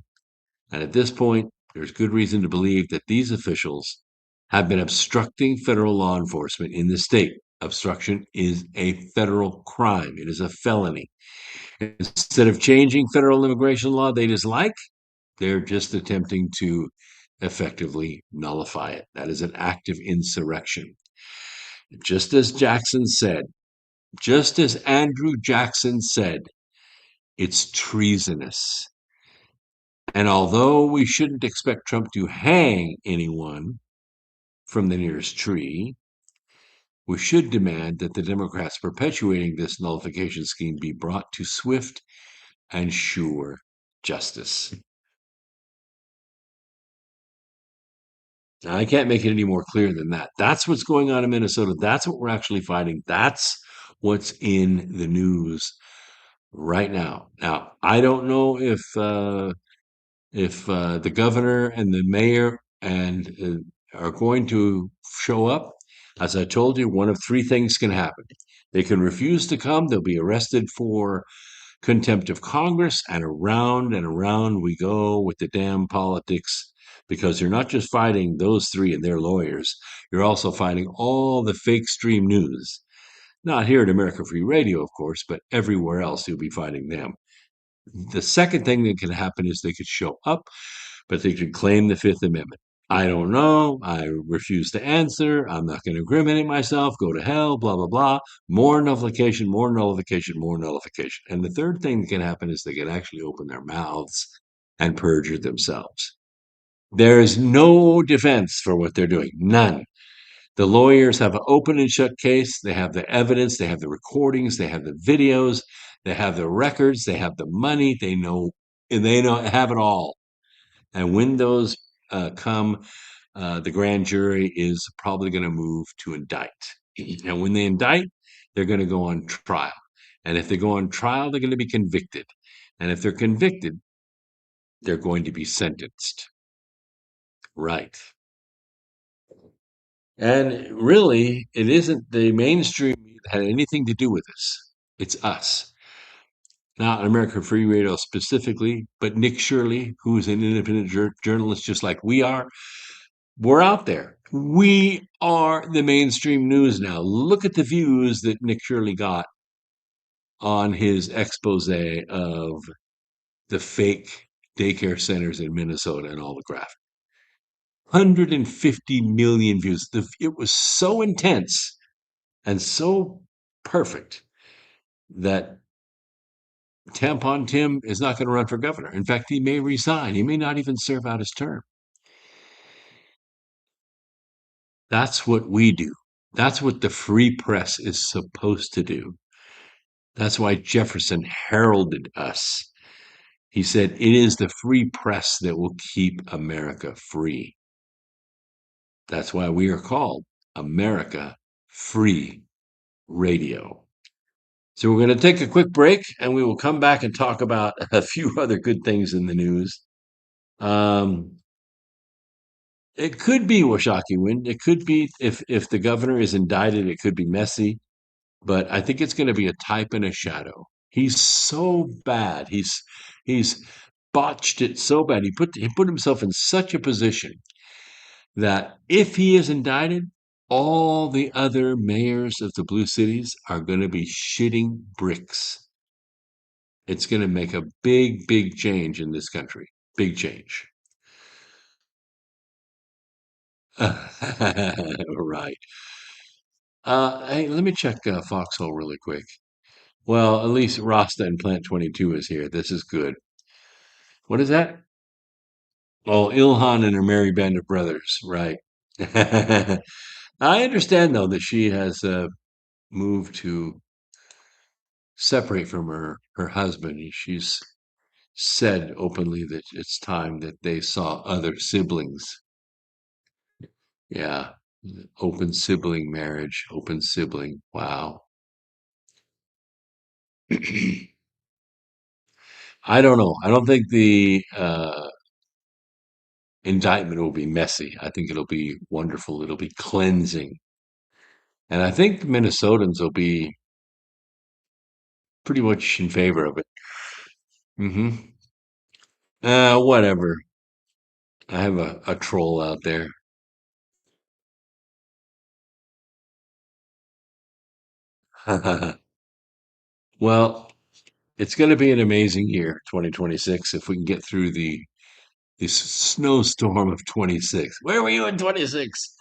And at this point, there's good reason to believe that these officials have been obstructing federal law enforcement in the state. Obstruction is a federal crime. It is a felony. Instead of changing federal immigration law they dislike, they're just attempting to effectively nullify it. That is an act of insurrection. Just as Jackson said, just as Andrew Jackson said, it's treasonous. And although we shouldn't expect Trump to hang anyone from the nearest tree, we should demand that the Democrats perpetuating this nullification scheme be brought to swift and sure justice. Now, I can't make it any more clear than that. That's what's going on in Minnesota. That's what we're actually fighting. That's what's in the news right now. Now, I don't know if the governor and the mayor are going to show up. As I told you, one of three things can happen. They can refuse to come. They'll be arrested for contempt of Congress, and around we go with the damn politics, because you're not just fighting those three and their lawyers. You're also fighting all the fake stream news. Not here at America Free Radio, of course, but everywhere else you'll be fighting them. The second thing that could happen is they could show up, but they could claim the Fifth Amendment. I don't know. I refuse to answer. I'm not going to incriminate myself. Go to hell, blah, blah, blah. More nullification, more nullification, more nullification. And the third thing that can happen is they can actually open their mouths and perjure themselves. There is no defense for what they're doing. None. The lawyers have an open and shut case. They have the evidence. They have the recordings. They have the videos. They have the records. They have the money. They know have it all. And when those come, the grand jury is probably going to move to indict. And when they indict, they're going to go on trial. And if they go on trial, they're going to be convicted. And if they're convicted, they're going to be sentenced. Right. And really, it isn't the mainstream that had anything to do with this. It's us. Not American Free Radio specifically, but Nick Shirley, who's an independent journalist just like we are. We're out there. We are the mainstream news now. Look at the views that Nick Shirley got on his expose of the fake daycare centers in Minnesota and all the graphic. 150 million views. It was so intense and so perfect that Tampon Tim is not going to run for governor. In fact, he may resign. He may not even serve out his term. That's what we do. That's what the free press is supposed to do. That's why Jefferson heralded us. He said, it is the free press that will keep America free. That's why we are called America Free Radio. So we're going to take a quick break and we will come back and talk about a few other good things in the news. It could be Washakie Wind. It could be, if the governor is indicted, it could be messy. But I think it's going to be a type and a shadow. He's so bad. He's botched it so bad. He put himself in such a position that if he is indicted, all the other mayors of the blue cities are going to be shitting bricks. It's going to make a big, big change in this country. Big change. Right. Hey, let me check Foxhole really quick. Well, at least Rasta and Plant 22 is here. This is good. What is that? Oh, Ilhan and her merry band of brothers. Right. I understand, though, that she has moved to separate from her husband. She's said openly that it's time that they saw other siblings. Yeah. Open sibling marriage, open sibling. Wow. I don't know. I don't think the indictment will be messy. I think it'll be wonderful. It'll be cleansing. And I think Minnesotans will be pretty much in favor of it. Mm-hmm. Whatever. I have a troll out there. Well, it's going to be an amazing year, 2026, if we can get through this snowstorm of 26. Where were you in 26?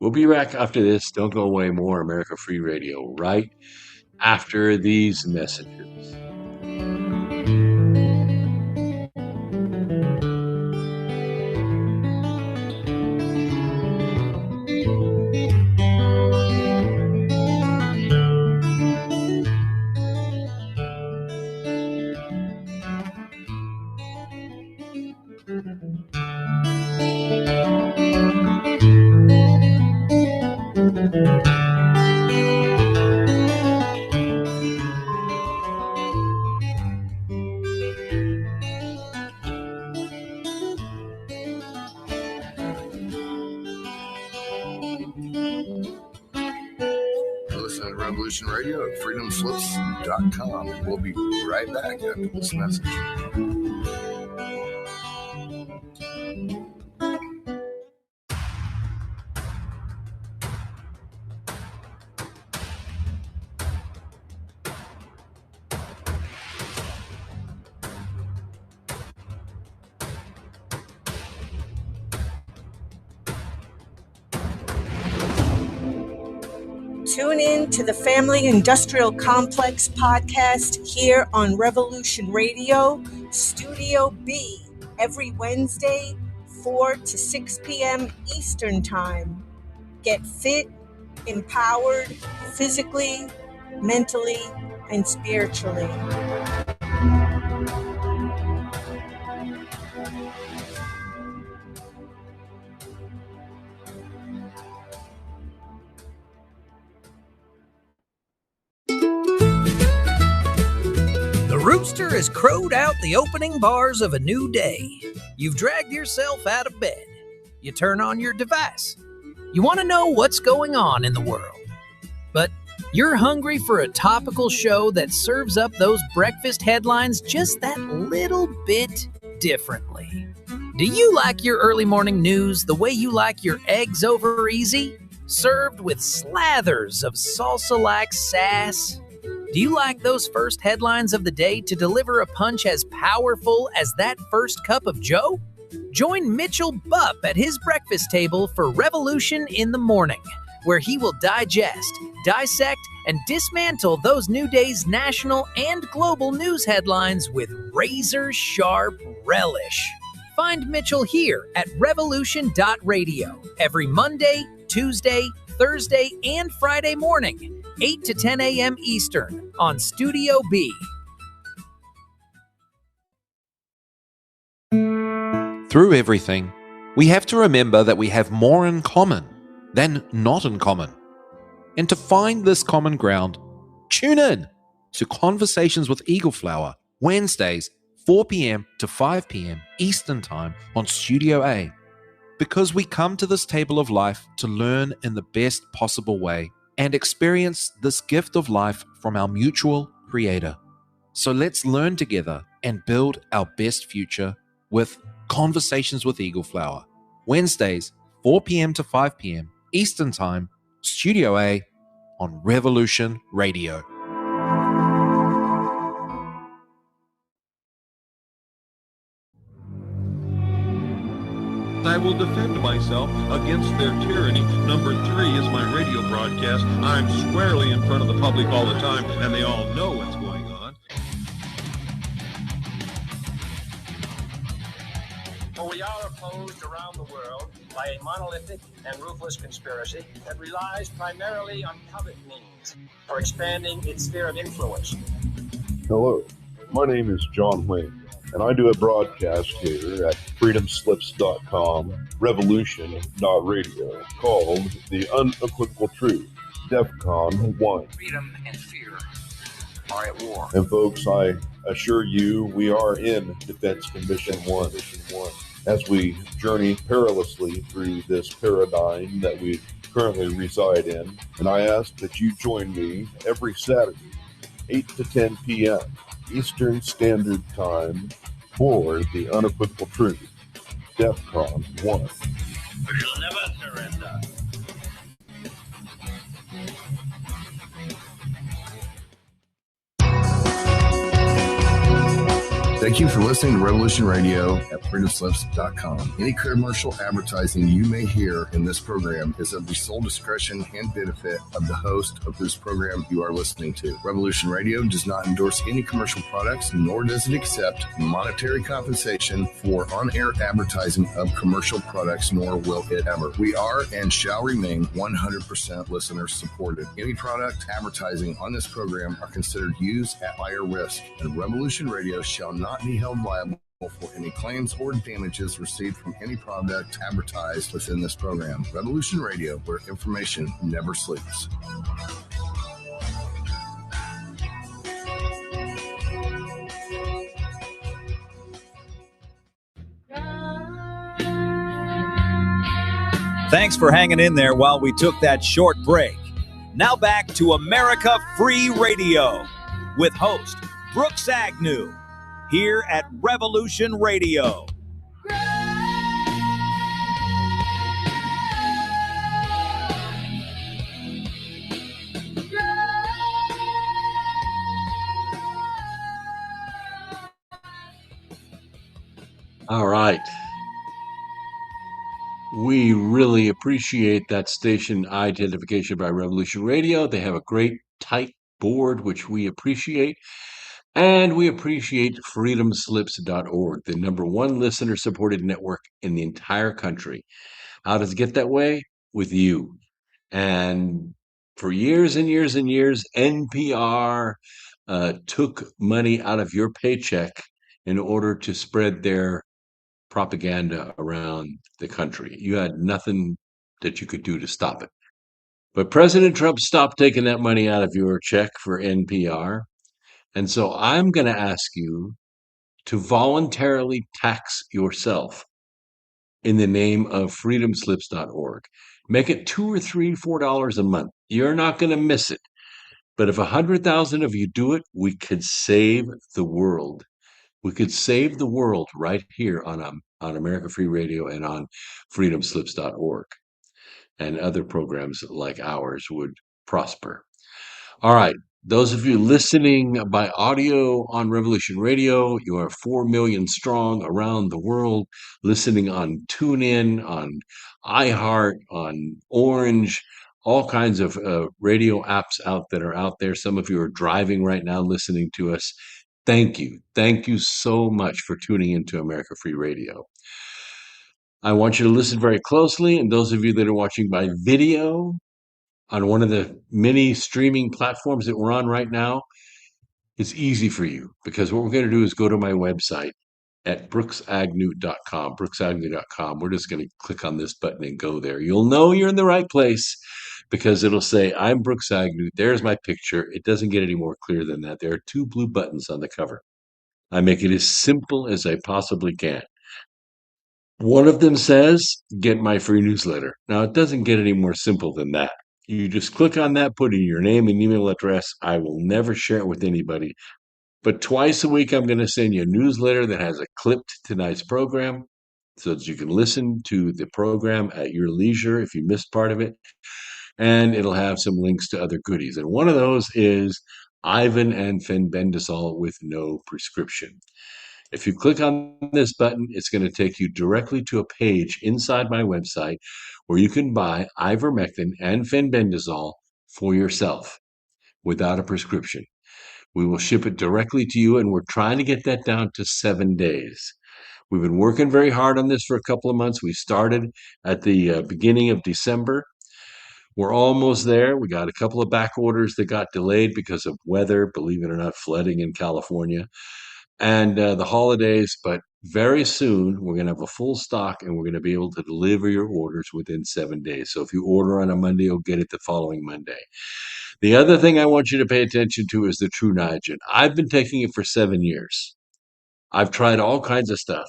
We'll be back after this. Don't go away. More America Free Radio right after these messages. Listen to Revolution Radio at freedomslips.com. We'll be right back after this message. Tune in to the Family Industrial Complex podcast here on Revolution Radio, Studio B, every Wednesday, 4 to 6 p.m. Eastern Time. Get fit, empowered, physically, mentally, and spiritually. The rooster has crowed out the opening bars of a new day. You've dragged yourself out of bed. You turn on your device. You want to know what's going on in the world. But you're hungry for a topical show that serves up those breakfast headlines just that little bit differently. Do you like your early morning news the way you like your eggs over easy? Served with slathers of salsa-like sass? Do you like those first headlines of the day to deliver a punch as powerful as that first cup of joe? Join Mitchell Bupp at his breakfast table for Revolution in the Morning, where he will digest, dissect, and dismantle those new day's national and global news headlines with razor-sharp relish. Find Mitchell here at revolution.radio every Monday, Tuesday, Thursday, and Friday morning, 8 to 10 a.m. Eastern on Studio B. Through everything, we have to remember that we have more in common than not in common. And to find this common ground, tune in to Conversations with Eagle Flower, Wednesdays, 4 p.m. to 5 p.m. Eastern Time on Studio A. Because we come to this table of life to learn in the best possible way and experience this gift of life from our mutual Creator. So let's learn together and build our best future with Conversations with Eagle Flower, Wednesdays, 4 p.m. to 5 p.m. Eastern Time, Studio A on Revolution Radio. I will defend myself against their tyranny. Number 3 is my radio broadcast. I'm squarely in front of the public all the time, and they all know what's going on. For we are opposed around the world by a monolithic and ruthless conspiracy that relies primarily on covert means for expanding its sphere of influence. Hello, my name is John Wayne, and I do a broadcast here at freedomslips.com, revolution.radio, called The Unequivocal Truth, DEFCON 1. Freedom and fear are at war. And folks, I assure you, we are in Defense Commission 1. As we journey perilously through this paradigm that we currently reside in, and I ask that you join me every Saturday, 8 to 10 p.m. Eastern Standard Time for The Unequivocal Truth, DEFCON 1. We'll never surrender. Thank you for listening to Revolution Radio at freedomslips.com. Any commercial advertising you may hear in this program is of the sole discretion and benefit of the host of this program you are listening to. Revolution Radio does not endorse any commercial products, nor does it accept monetary compensation for on-air advertising of commercial products, nor will it ever. We are and shall remain 100% listener supported. Any product advertising on this program are considered used at higher risk, and Revolution Radio shall not be held liable for any claims or damages received from any product advertised within this program. Revolution Radio, where information never sleeps. Thanks for hanging in there while we took that short break. Now back to America Free Radio with host Brooks Agnew here at Revolution Radio. All right. We really appreciate that station identification by Revolution Radio. They have a great tight board, which we appreciate. And we appreciate freedomslips.org, the #1 listener-supported network in the entire country. How does it get that way? With you. And for years and years and years, NPR took money out of your paycheck in order to spread their propaganda around the country. You had nothing that you could do to stop it. But President Trump stopped taking that money out of your check for NPR. And so I'm going to ask you to voluntarily tax yourself in the name of freedomslips.org. Make it $2 or $3, $4 a month. You're not going to miss it. But if 100,000 of you do it, we could save the world. We could save the world right here on America Free Radio and on freedomslips.org. And other programs like ours would prosper. All right. Those of you listening by audio on Revolution Radio, you are 4 million strong around the world, listening on TuneIn, on iHeart, on Orange, all kinds of radio apps that are out there. Some of you are driving right now listening to us. Thank you. Thank you so much for tuning into America Free Radio. I want you to listen very closely, and those of you that are watching by video, on one of the many streaming platforms that we're on right now, it's easy for you because what we're going to do is go to my website at brooksagnew.com, brooksagnew.com. We're just going to click on this button and go there. You'll know you're in the right place because it'll say, I'm Brooks Agnew. There's my picture. It doesn't get any more clear than that. There are 2 blue buttons on the cover. I make it as simple as I possibly can. One of them says, get my free newsletter. Now, it doesn't get any more simple than that. You just click on that, put in your name and email address. I will never share it with anybody. But twice a week, I'm going to send you a newsletter that has a clip to tonight's program so that you can listen to the program at your leisure if you missed part of it. And it'll have some links to other goodies. And one of those is Ivan and fenbendazole with no prescription. If you click on this button, it's going to take you directly to a page inside my website where you can buy ivermectin and fenbendazole for yourself without a prescription. We will ship it directly to you, and we're trying to get that down to 7 days. We've been working very hard on this for a couple of months. We started at the beginning of December. We're almost there. We got a couple of back orders that got delayed because of weather, believe it or not, flooding in California, and the holidays. But very soon, we're going to have a full stock, and we're going to be able to deliver your orders within 7 days. So if you order on a Monday, you'll get it the following Monday. The other thing I want you to pay attention to is the True Niagen. I've been taking it for 7 years. I've tried all kinds of stuff.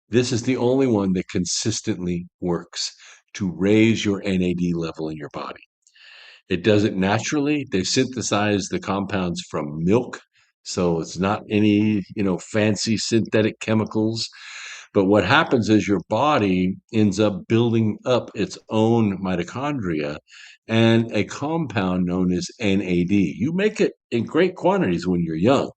This is the only one that consistently works to raise your NAD level in your body. It does it naturally. They synthesize the compounds from milk, so it's not any, fancy synthetic chemicals. But what happens is your body ends up building up its own mitochondria and a compound known as NAD. You make it in great quantities when you're young,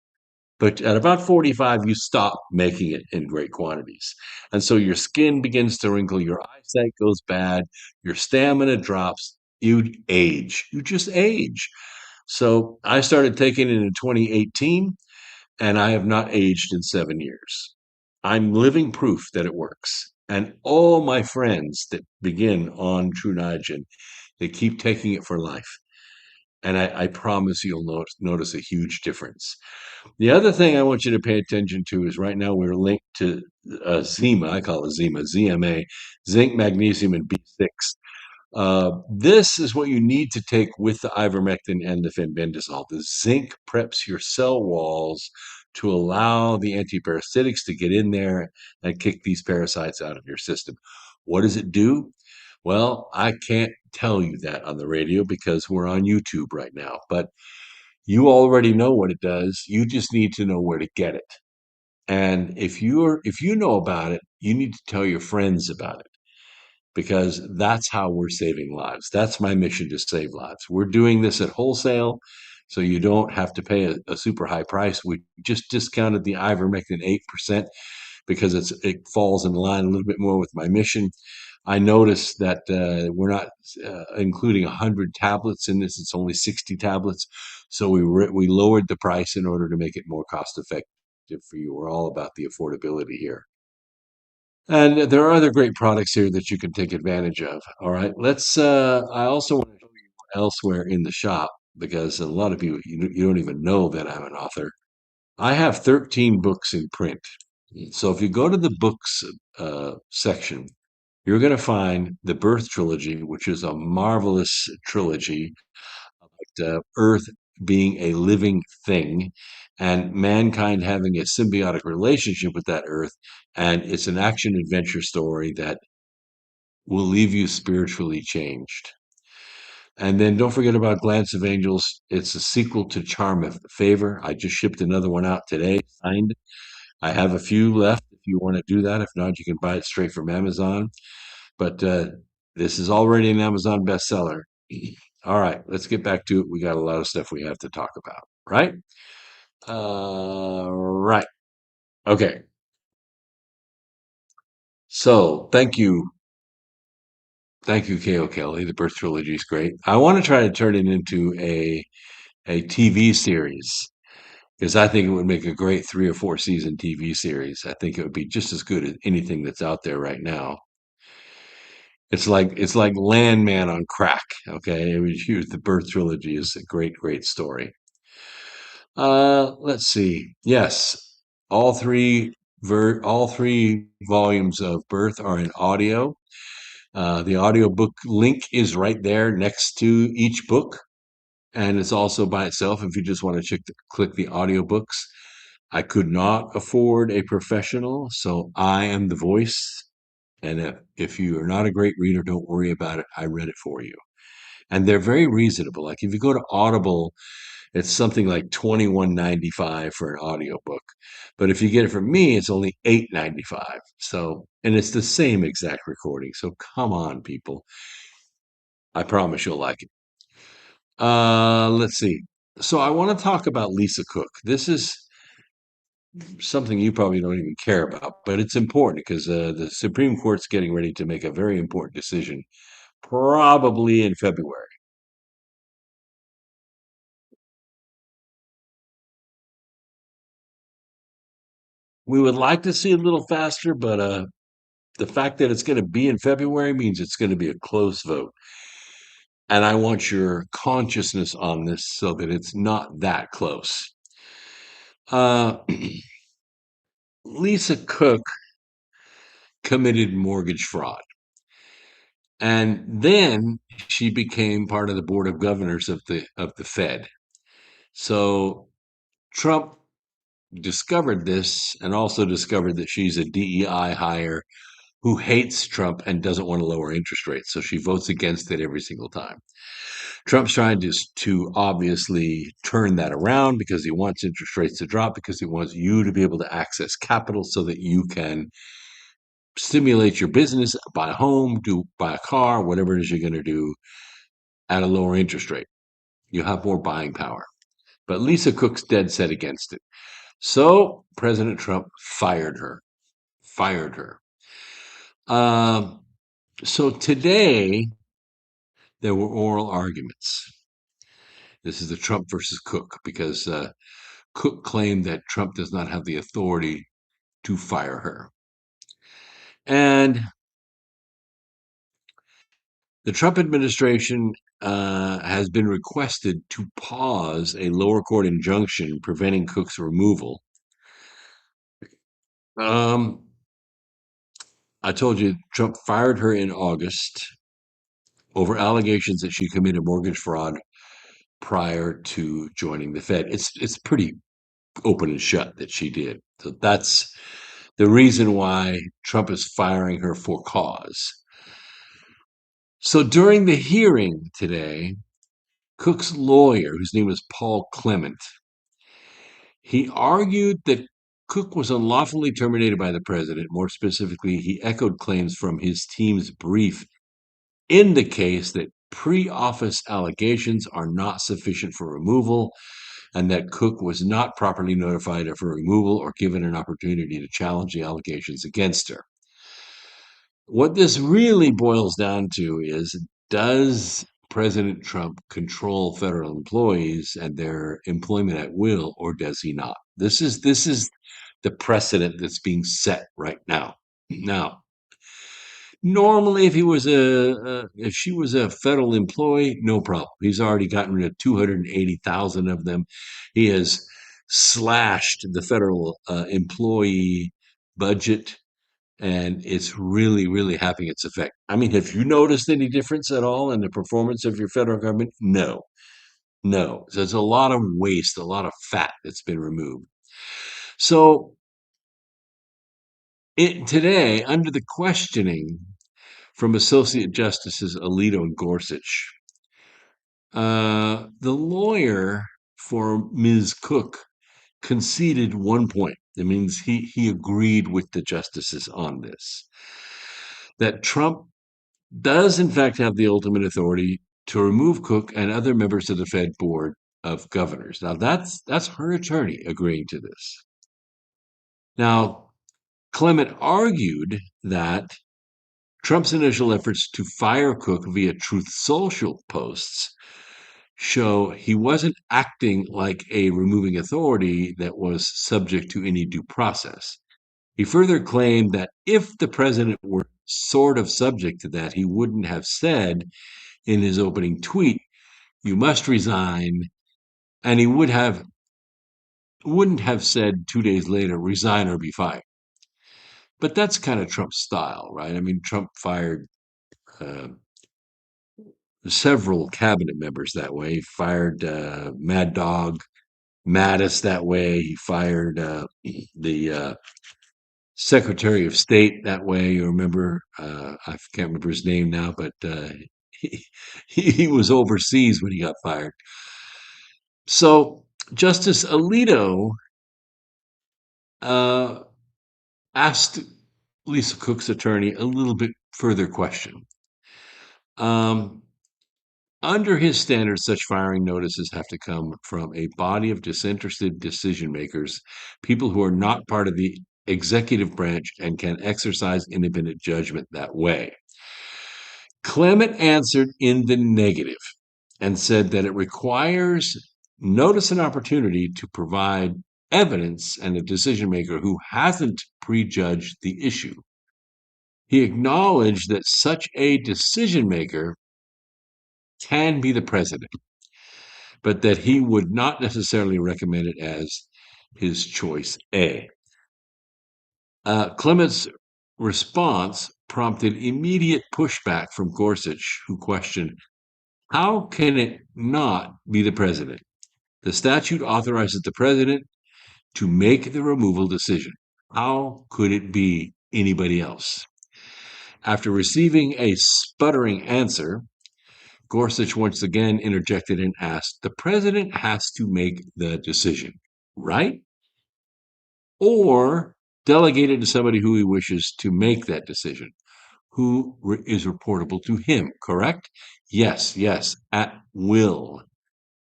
but at about 45, you stop making it in great quantities. And so your skin begins to wrinkle, your eyesight goes bad, your stamina drops, you age. You just age. So I started taking it in 2018, and I have not aged in 7 years. I'm living proof that it works. And all my friends that begin on True Niagen, they keep taking it for life. And I promise you'll notice a huge difference. The other thing I want you to pay attention to is right now we're linked to ZEMA. I call it ZMA, zinc, magnesium, and B6. This is what you need to take with the ivermectin and the fenbendazole. The zinc preps your cell walls to allow the antiparasitics to get in there and kick these parasites out of your system. What does it do? Well, I can't tell you that on the radio because we're on YouTube right now, but you already know what it does. You just need to know where to get it. And if you know about it, you need to tell your friends about it because that's how we're saving lives. That's my mission, to save lives. We're doing this at wholesale, so you don't have to pay a super high price. We just discounted the ivermectin 8% because it falls in line a little bit more with my mission. I noticed that we're not including 100 tablets in this. It's only 60 tablets. So we lowered the price in order to make it more cost effective for you. We're all about the affordability here. And there are other great products here that you can take advantage of. All right. I also want to show you elsewhere in the shop because a lot of you don't even know that I'm an author. I have 13 books in print. So if you go to the books section, you're going to find the Birth Trilogy, which is a marvelous trilogy about Earth being a living thing and mankind having a symbiotic relationship with that earth. And it's an action adventure story that will leave you spiritually changed. And then don't forget about Glance of Angels. It's a sequel to Charm of Favor. I just shipped another one out today, signed. I have a few left if you want to do that. If not, you can buy it straight from Amazon. But this is already an Amazon bestseller. All right, let's get back to it. We got a lot of stuff we have to talk about, right? Right. Okay. So thank you. Thank you, K.O. Kelly. The Birth Trilogy is great. I want to try to turn it into a TV series because I think it would make a great 3 or 4 season TV series. I think it would be just as good as anything that's out there right now. It's like Landman on crack. Okay, it was huge. The Birth Trilogy is a great story. Let's see. Yes, all three volumes of Birth are in audio. The audiobook link is right there next to each book, and it's also by itself if you just want to click the audiobooks. I could not afford a professional, so I am the voice. And if you are not a great reader, don't worry about it. I read it for you. And they're very reasonable. Like if you go to Audible, it's something like $21.95 for an audiobook. But if you get it from me, it's only $8.95. So, and it's the same exact recording. So come on, people. I promise you'll like it. Let's see. So I want to talk about Lisa Cook. This is something you probably don't even care about, but it's important because the Supreme Court's getting ready to make a very important decision, probably in February. We would like to see it a little faster, but the fact that it's going to be in February means it's going to be a close vote. And I want your consciousness on this so that it's not that close. Uh, Lisa Cook committed mortgage fraud. And then she became part of the board of governors of the Fed. So Trump discovered this and also discovered that she's a DEI hire who hates Trump and doesn't want to lower interest rates. So she votes against it every single time. Trump's trying to obviously turn that around because he wants interest rates to drop, because he wants you to be able to access capital so that you can stimulate your business, buy a home, buy a car, whatever it is you're going to do at a lower interest rate. You have more buying power. But Lisa Cook's dead set against it. So President Trump fired her. So today there were oral arguments. This is the Trump versus Cook because Cook claimed that Trump does not have the authority to fire her. And the Trump administration has been requested to pause a lower court injunction preventing Cook's removal. I told you Trump fired her in August over allegations that she committed mortgage fraud prior to joining the Fed. It's pretty open and shut that she did. So that's the reason why Trump is firing her for cause. So during the hearing today, Cook's lawyer, whose name is Paul Clement, he argued that Cook was unlawfully terminated by the president. More specifically, he echoed claims from his team's brief in the case that pre-office allegations are not sufficient for removal and that Cook was not properly notified of her removal or given an opportunity to challenge the allegations against her. What this really boils down to is, does President Trump control federal employees and their employment at will, or does he not? This is the precedent that's being set right now. Now, normally, if she was a federal employee, no problem. He's already gotten rid of 280,000 of them. He has slashed the federal employee budget, and it's really having its effect. I mean, have you noticed any difference at all in the performance of your federal government? No. No. So there's a lot of waste, a lot of fat that's been removed. So today, under the questioning from Associate Justices Alito and Gorsuch, the lawyer for Ms. Cook conceded one point. That means he agreed with the justices on this, that Trump does in fact have the ultimate authority to remove Cook and other members of the Fed board of governors. Now that's her attorney agreeing to this. Now, Clement argued that Trump's initial efforts to fire Cook via Truth Social posts show he wasn't acting like a removing authority that was subject to any due process. He further claimed that if the president were sort of subject to that, he wouldn't have said in his opening tweet, "You must resign," and he wouldn't have said 2 days later, "Resign or be fired." But that's kind of Trump's style, right? I mean, Trump fired several cabinet members that way. He fired Mad Dog Mattis that way. He fired the Secretary of State that way. You remember? I can't remember his name now, but he was overseas when he got fired. So Justice Alito asked Lisa Cook's attorney a little bit further question. Under his standards, such firing notices have to come from a body of disinterested decision makers, people who are not part of the executive branch and can exercise independent judgment that way. Clement answered in the negative and said that it requires notice and opportunity to provide evidence and a decision maker who hasn't prejudged the issue. He acknowledged that such a decision maker can be the president, but that he would not necessarily recommend it as his choice A. Clement's response prompted immediate pushback from Gorsuch, who questioned, how can it not be the president? The statute authorizes the president to make the removal decision. How could it be anybody else? After receiving a sputtering answer, Gorsuch once again interjected and asked, the president has to make the decision, right? Or delegate it to somebody who he wishes to make that decision, who is reportable to him, correct? Yes, at will,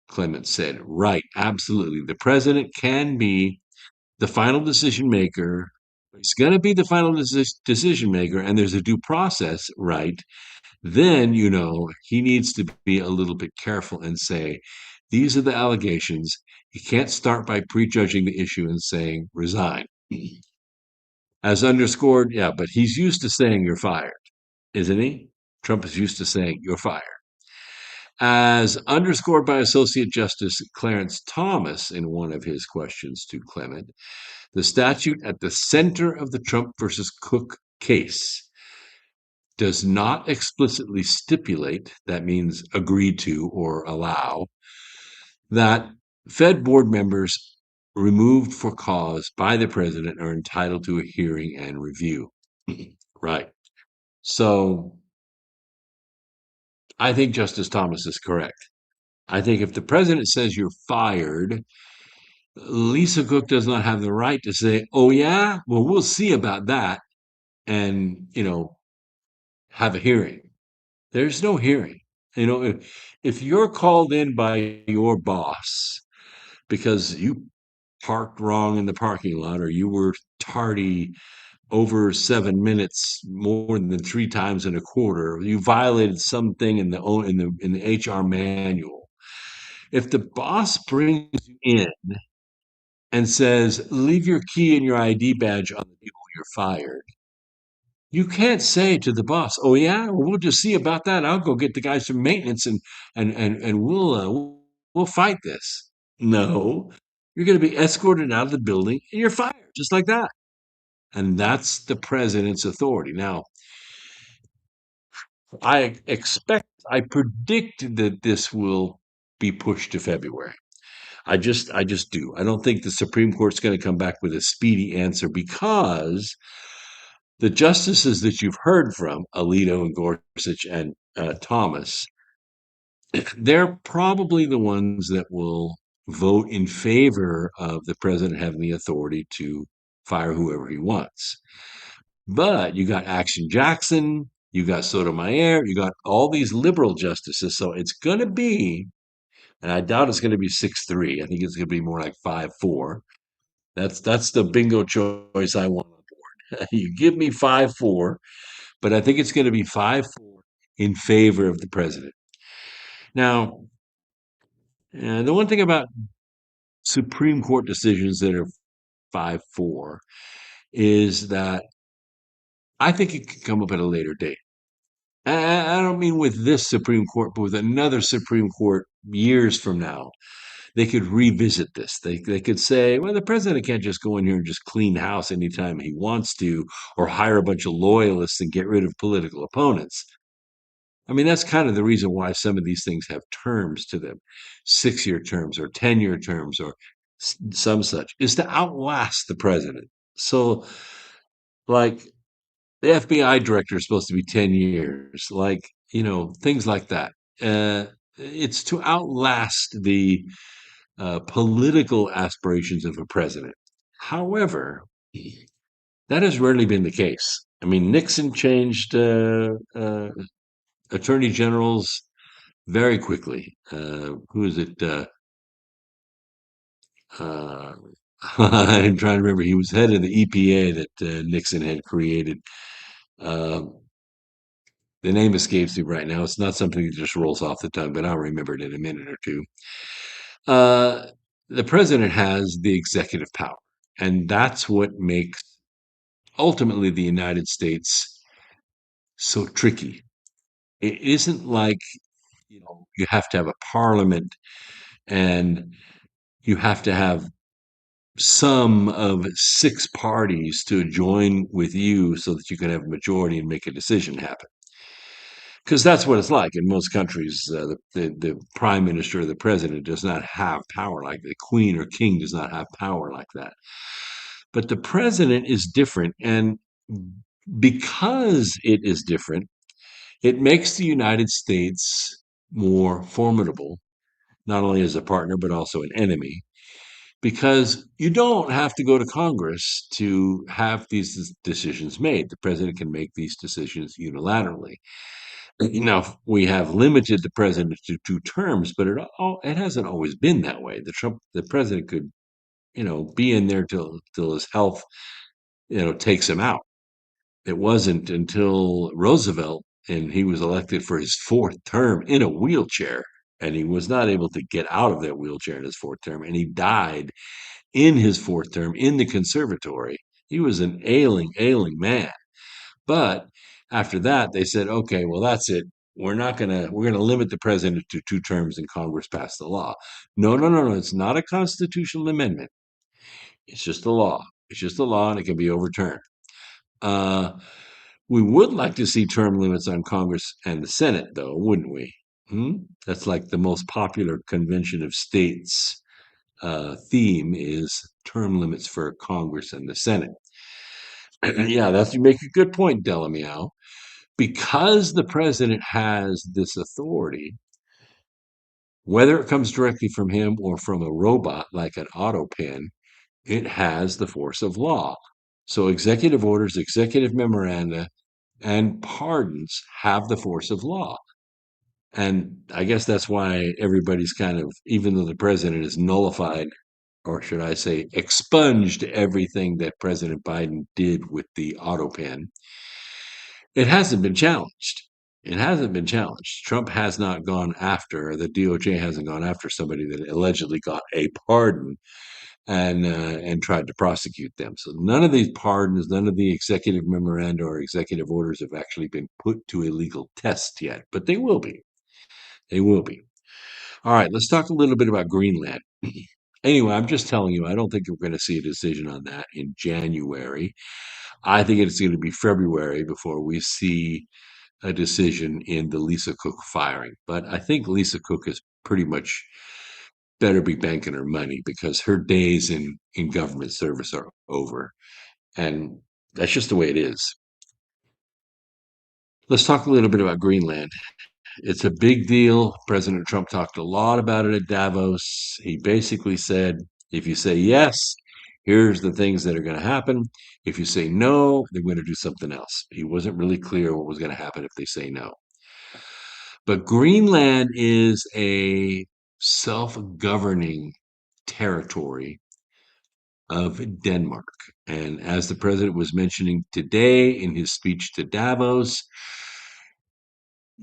Clement said. Right, absolutely. The president can be the final decision maker. He's going to be the final decision maker, and there's a due process, right? Then, he needs to be a little bit careful and say, these are the allegations. He can't start by prejudging the issue and saying, resign. As underscored, but he's used to saying you're fired, isn't he? Trump is used to saying you're fired. As underscored by Associate Justice Clarence Thomas in one of his questions to Clement, the statute at the center of the Trump versus Cook case does not explicitly stipulate, that means agree to or allow, that Fed board members removed for cause by the president are entitled to a hearing and review. Right. So I think Justice Thomas is correct. I think if the president says you're fired, Lisa Cook does not have the right to say, oh, yeah, well, we'll see about that, and, have a hearing. There's no hearing. If you're called in by your boss because you parked wrong in the parking lot or you were tardy over 7 minutes more than 3 times in a quarter, you violated something in the HR manual. If the boss brings you in and says, leave your key and your ID badge on the table, you're fired, you can't say to the boss, oh, yeah, well, we'll just see about that. I'll go get the guys from maintenance and we'll fight this. No, you're going to be escorted out of the building and you're fired just like that. And that's the president's authority. Now, I predict that this will be pushed to February. I just do. I don't think the Supreme Court's going to come back with a speedy answer because the justices that you've heard from, Alito and Gorsuch and Thomas, they're probably the ones that will vote in favor of the president having the authority to fire whoever he wants. But you got Action Jackson, you got Sotomayor, you got all these liberal justices. So it's going to be, and I doubt it's going to be 6-3. I think it's going to be more like 5-4. That's the bingo choice I want on board. You give me 5-4, but I think it's going to be 5-4 in favor of the president. Now, the one thing about Supreme Court decisions that are 5-4 is that I think it could come up at a later date. I don't mean with this Supreme Court, but with another Supreme Court years from now. They could revisit this. They could say, well, the president can't just go in here and just clean house anytime he wants to, or hire a bunch of loyalists and get rid of political opponents. I mean, that's kind of the reason why some of these things have terms to them, 6-year terms or 10-year terms or some such, is to outlast the president. So, like, the FBI director is supposed to be 10 years, like, things like that. It's to outlast the political aspirations of a president. However, that has rarely been the case. I mean, Nixon changed attorney generals very quickly. Who is it? I'm trying to remember. He was head of the EPA that Nixon had created. The name escapes me right now. It's not something that just rolls off the tongue, but I'll remember it in a minute or two. The president has the executive power, and that's what makes ultimately the United States so tricky. It isn't like you have to have a parliament and you have to have some of 6 parties to join with you so that you can have a majority and make a decision happen. Because that's what it's like in most countries. The prime minister or the president does not have power like the queen or king does not have power like that. But the president is different. And because it is different, it makes the United States more formidable, not only as a partner, but also an enemy. Because you don't have to go to Congress to have these decisions made. The president can make these decisions unilaterally. Now, we have limited the president to 2 terms, but it hasn't always been that way. The president could, be in there till his health, takes him out. It wasn't until Roosevelt, and he was elected for his 4th term in a wheelchair, and he was not able to get out of that wheelchair in his 4th term, and he died in his 4th term in the conservatory. He was an ailing man. But after that, they said, okay, well, that's it. We're going to limit the president to 2 terms, and Congress passed the law. No. It's not a constitutional amendment. It's just a law. It's just a law, and it can be overturned. We would like to see term limits on Congress and the Senate, though, wouldn't we? That's like the most popular convention of states theme is term limits for Congress and the Senate. Yeah, you make a good point, Delamiao. Because the president has this authority, whether it comes directly from him or from a robot like an auto pen, it has the force of law. So executive orders, executive memoranda, and pardons have the force of law. And I guess that's why everybody's kind of, even though the president is nullified, or should I say, expunged everything that President Biden did with the auto pen, it hasn't been challenged. It hasn't been challenged. Trump has not gone after, the DOJ hasn't gone after somebody that allegedly got a pardon and tried to prosecute them. So none of these pardons, none of the executive memoranda or executive orders have actually been put to a legal test yet, but they will be. They will be. All right, let's talk a little bit about Greenland. Anyway, I'm just telling you, I don't think we're going to see a decision on that in January. I think it's going to be February before we see a decision in the Lisa Cook firing. But I think Lisa Cook is pretty much better be banking her money because her days in government service are over. And that's just the way it is. Let's talk a little bit about Greenland. It's a big deal. President Trump talked a lot about it at Davos. He basically said, if you say yes, here's the things that are going to happen. If you say no, they're going to do something else. He wasn't really clear what was going to happen if they say no. But Greenland is a self-governing territory of Denmark. And as the president was mentioning today in his speech to Davos,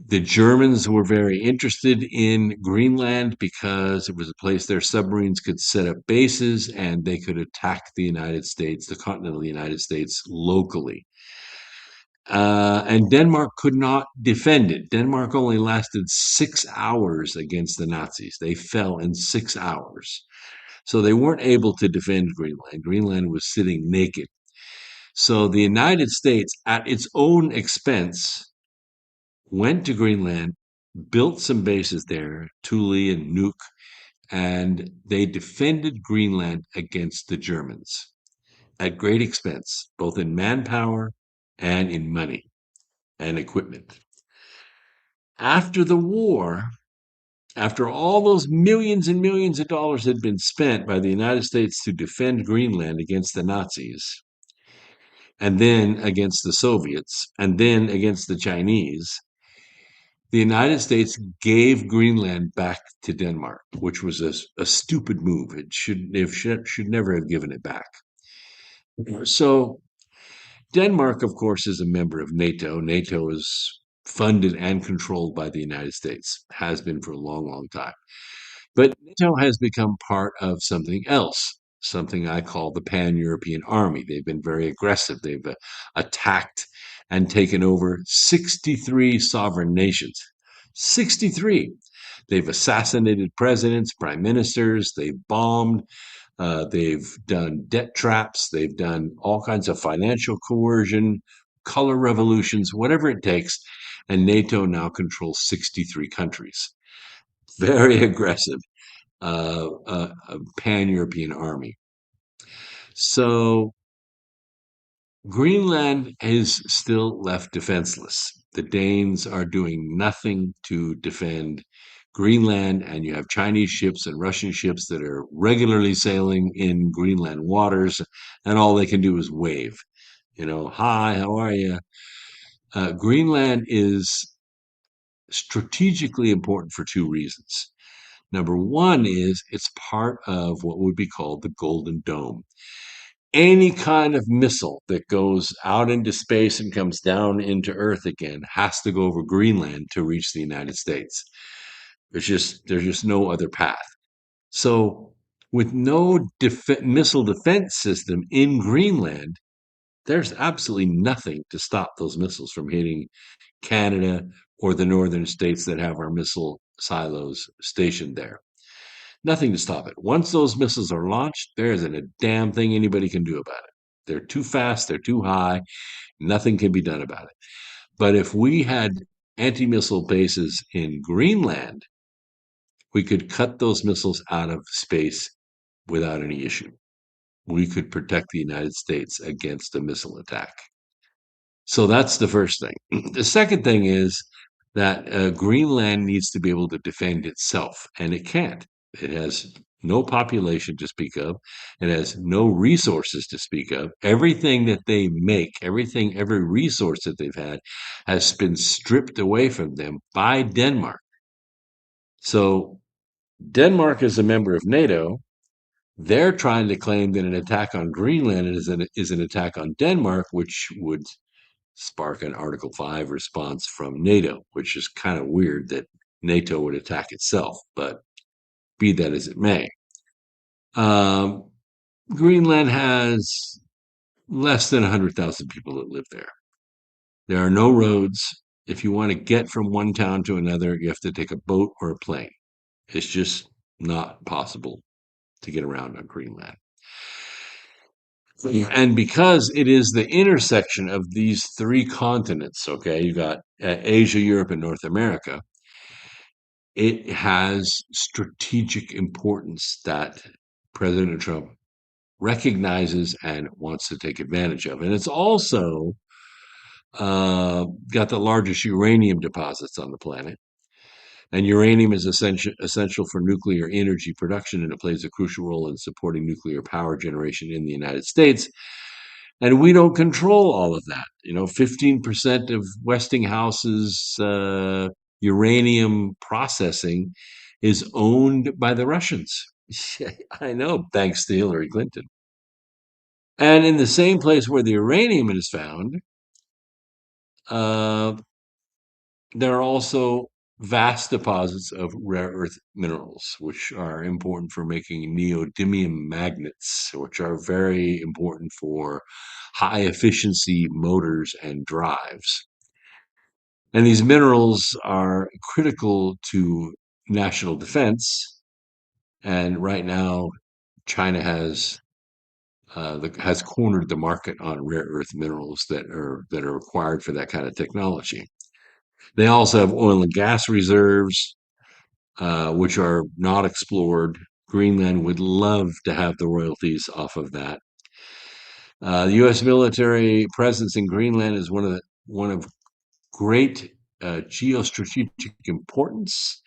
the Germans were very interested in Greenland because it was a place their submarines could set up bases and they could attack the United States, the continental United States, locally. And Denmark could not defend it. Denmark only lasted 6 hours against the Nazis. They fell in 6 hours. So they weren't able to defend Greenland. Greenland was sitting naked. So the United States, at its own expense, went to Greenland, built some bases there, Thule and Nuuk, and they defended Greenland against the Germans at great expense, both in manpower and in money and equipment. After the war, after all those millions and millions of dollars had been spent by the United States to defend Greenland against the Nazis, and then against the Soviets, and then against the Chinese, the United States gave Greenland back to Denmark, which was a stupid move. They should never have given it back. So Denmark, of course, is a member of NATO. NATO is funded and controlled by the United States, has been for a long, long time. But NATO has become part of something else, something I call the Pan-European Army. They've been very aggressive. They've attacked and taken over 63 sovereign nations. 63. They've assassinated presidents, prime ministers. They've bombed. They've done debt traps. They've done all kinds of financial coercion, color revolutions, whatever it takes. And NATO now controls 63 countries. Very aggressive pan-European army. So Greenland is still left defenseless. The Danes are doing nothing to defend Greenland, and you have Chinese ships and Russian ships that are regularly sailing in Greenland waters, and all they can do is wave. Hi, how are you? Greenland is strategically important for two reasons. Number one is it's part of what would be called the Golden Dome. Any kind of missile that goes out into space and comes down into Earth again has to go over Greenland to reach the United States. There's just no other path. So with no missile defense system in Greenland, there's absolutely nothing to stop those missiles from hitting Canada or the northern states that have our missile silos stationed there. Nothing to stop it. Once those missiles are launched, there isn't a damn thing anybody can do about it. They're too fast, they're too high, nothing can be done about it. But if we had anti-missile bases in Greenland, we could cut those missiles out of space without any issue. We could protect the United States against a missile attack. So that's the first thing. The second thing is that Greenland needs to be able to defend itself, and it can't. It has no population to speak of. It has no resources to speak of. Everything that they make, every resource that they've had has been stripped away from them by Denmark. So Denmark is a member of NATO. They're trying to claim that an attack on Greenland is an attack on Denmark, which would spark an Article 5 response from NATO, which is kind of weird that NATO would attack itself, but be that as it may. Greenland has less than 100,000 people that live there. There are no roads. If you want to get from one town to another, you have to take a boat or a plane. It's just not possible to get around on Greenland. And because it is the intersection of these three continents, okay, you got Asia, Europe, and North America, it has strategic importance that President Trump recognizes and wants to take advantage of. And it's also got the largest uranium deposits on the planet. And uranium is essential for nuclear energy production, and it plays a crucial role in supporting nuclear power generation in the United States. And we don't control all of that. 15% of Westinghouse's uranium processing is owned by the Russians. I know, thanks to Hillary Clinton. And in the same place where the uranium is found, there are also vast deposits of rare earth minerals, which are important for making neodymium magnets, which are very important for high efficiency motors and drives. And these minerals are critical to national defense. And right now, China has cornered the market on rare earth minerals that are required for that kind of technology. They also have oil and gas reserves, which are not explored. Greenland would love to have the royalties off of that. The U.S. military presence in Greenland is one of great geostrategic importance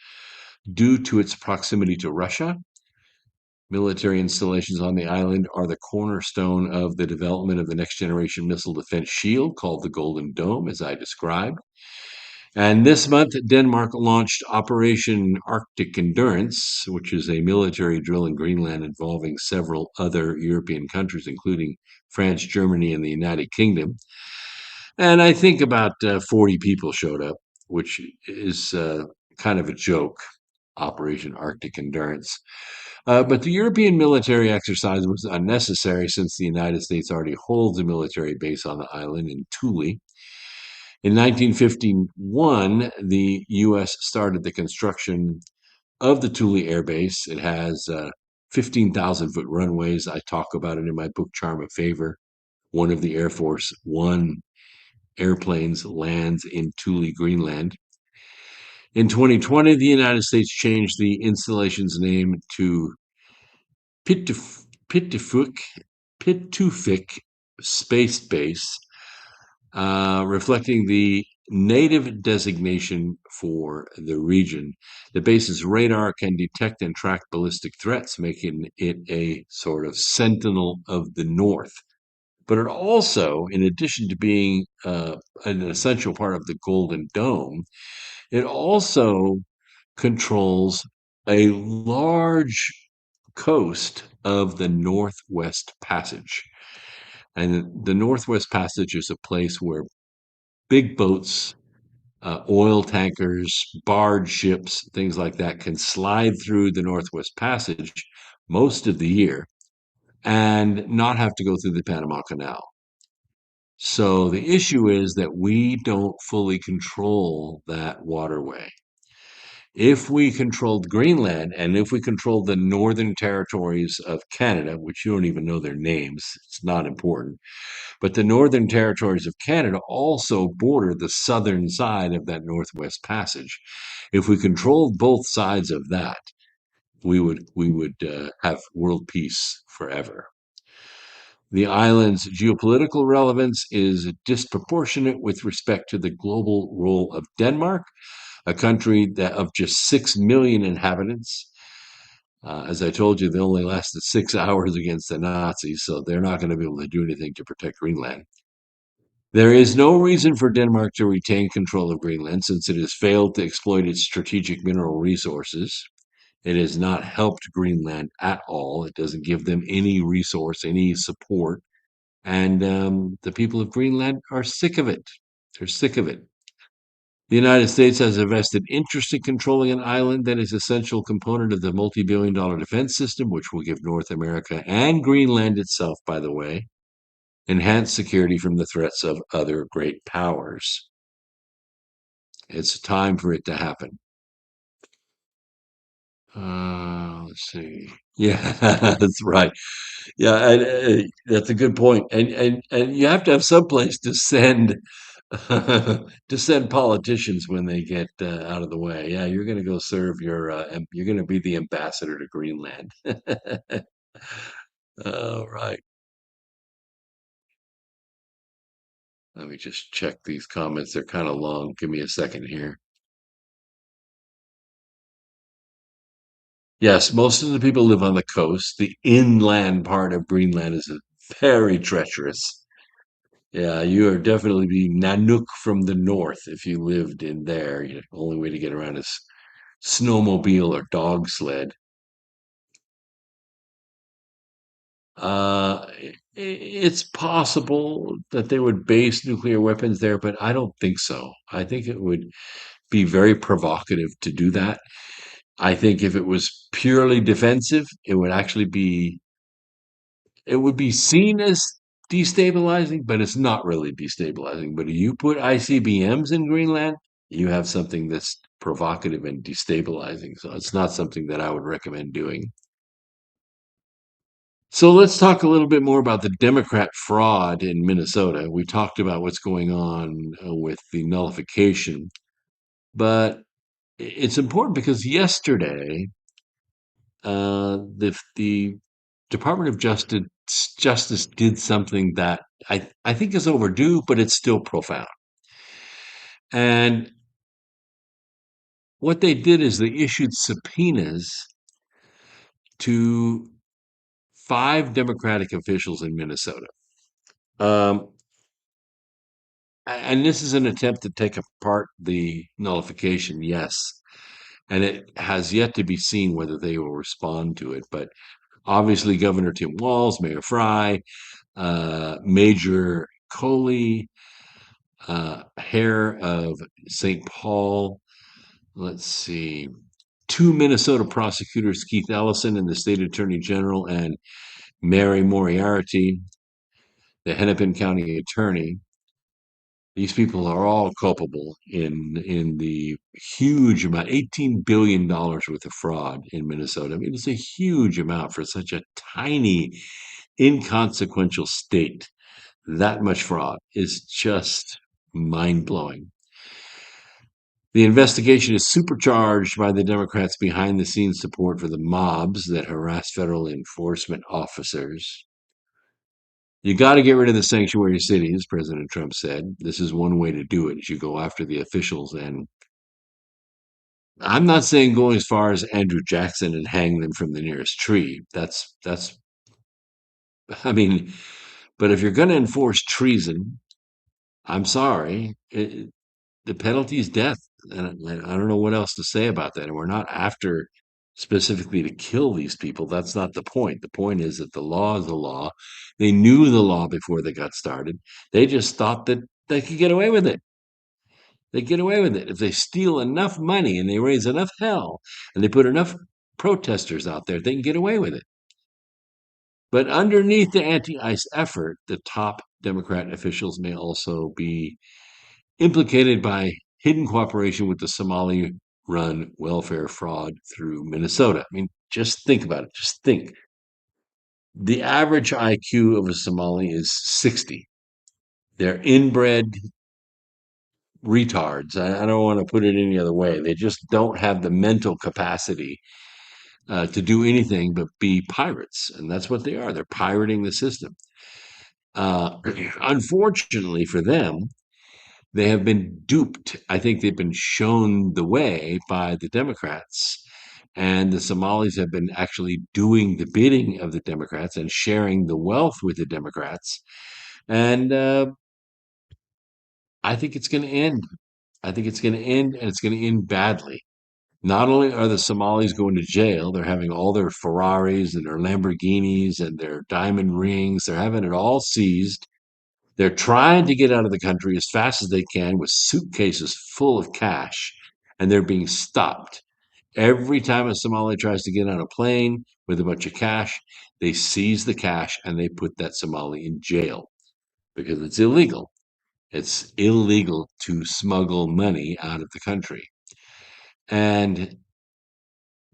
due to its proximity to Russia. Military installations on the island are the cornerstone of the development of the next generation missile defense shield called the Golden Dome, as I described. And this month, Denmark launched Operation Arctic Endurance, which is a military drill in Greenland involving several other European countries, including France, Germany, and the United Kingdom. And I think about 40 people showed up, which is kind of a joke, Operation Arctic Endurance. But the European military exercise was unnecessary since the United States already holds a military base on the island in Thule. In 1951, the U.S. started the construction of the Thule Air Base. It has 15,000-foot runways. I talk about it in my book, Charm of Favor. One of the Air Force One airplanes lands in Thule, Greenland. In 2020, the United States changed the installation's name to Pituffik Space Base, reflecting the native designation for the region. The base's radar can detect and track ballistic threats, making it a sort of sentinel of the North. But it also, in addition to being an essential part of the Golden Dome, it also controls a large coast of the Northwest Passage. And the Northwest Passage is a place where big boats, oil tankers, barge ships, things like that can slide through the Northwest Passage most of the year and not have to go through the Panama Canal. So the issue is that we don't fully control that waterway. If we controlled Greenland and if we controlled the northern territories of Canada, which you don't even know their names, it's not important, but the northern territories of Canada also border the southern side of that Northwest Passage. If we controlled both sides of that, we would have world peace forever. The island's geopolitical relevance is disproportionate with respect to the global role of Denmark, a country of just 6 million inhabitants. As I told you, they only lasted 6 hours against the Nazis, so they're not going to be able to do anything to protect Greenland. There is no reason for Denmark to retain control of Greenland since it has failed to exploit its strategic mineral resources. It has not helped Greenland at all. It doesn't give them any resource, any support. And the people of Greenland are sick of it. They're sick of it. The United States has a vested interest in controlling an island that is an essential component of the multi-billion-dollar defense system, which will give North America and Greenland itself, by the way, enhanced security from the threats of other great powers. It's time for it to happen. Let's see. Yeah, that's right. Yeah, and that's a good point. And you have to have some place to send to send politicians when they get out of the way. Yeah, you're going to go serve you're going to be the ambassador to Greenland. All right. Let me just check these comments. They're kind of long. Give me a second here. Yes, most of the people live on the coast. The inland part of Greenland is very treacherous. Yeah, you are definitely be Nanook from the north if you lived in there. The only way to get around is snowmobile or dog sled. It's possible that they would base nuclear weapons there, but I don't think so. I think it would be very provocative to do that. I think if it was purely defensive, it would be seen as destabilizing, but it's not really destabilizing. But if you put ICBMs in Greenland, you have something that's provocative and destabilizing. So it's not something that I would recommend doing. So let's talk a little bit more about the Democrat fraud in Minnesota. We talked about what's going on with the nullification, but it's important because yesterday, the Department of Justice did something that I think is overdue, but it's still profound. And what they did is they issued subpoenas to 5 Democratic officials in Minnesota. And this is an attempt to take apart the nullification, yes. And it has yet to be seen whether they will respond to it. But obviously, Governor Tim Walz, Mayor Fry, Major Coley, Hare of St. Paul, let's see, 2 Minnesota prosecutors, Keith Ellison and the state attorney general, and Mary Moriarty, the Hennepin County attorney. These people are all culpable in the huge amount, $18 billion worth of fraud in Minnesota. I mean, it's a huge amount for such a tiny, inconsequential state. That much fraud is just mind-blowing. The investigation is supercharged by the Democrats' behind-the-scenes support for the mobs that harass federal enforcement officers. You got to get rid of the sanctuary cities, President Trump said. This is one way to do it, is you go after the officials. And I'm not saying go as far as Andrew Jackson and hang them from the nearest tree. I mean, but if you're going to enforce treason, I'm sorry, the penalty is death. And I don't know what else to say about that. And we're not after specifically to kill these people. That's not the point. The point is that the law is the law. They knew the law before they got started. They just thought that they could get away with it. They get away with it. If they steal enough money and they raise enough hell and they put enough protesters out there, they can get away with it. But underneath the anti-ICE effort, the top Democrat officials may also be implicated by hidden cooperation with the Somali-run welfare fraud through Minnesota. I mean, just think about it. Just think. The average IQ of a Somali is 60. They're inbred retards. I don't want to put it any other way. They just don't have the mental capacity to do anything but be pirates. And that's what they are. They're pirating the system. Unfortunately for them, they have been duped. I think they've been shown the way by the Democrats. And the Somalis have been actually doing the bidding of the Democrats and sharing the wealth with the Democrats. And I think it's going to end. I think it's going to end, and it's going to end badly. Not only are the Somalis going to jail, they're having all their Ferraris and their Lamborghinis and their diamond rings. They're having it all seized. They're trying to get out of the country as fast as they can with suitcases full of cash, and they're being stopped. Every time a Somali tries to get on a plane with a bunch of cash, they seize the cash and they put that Somali in jail because it's illegal. It's illegal to smuggle money out of the country. And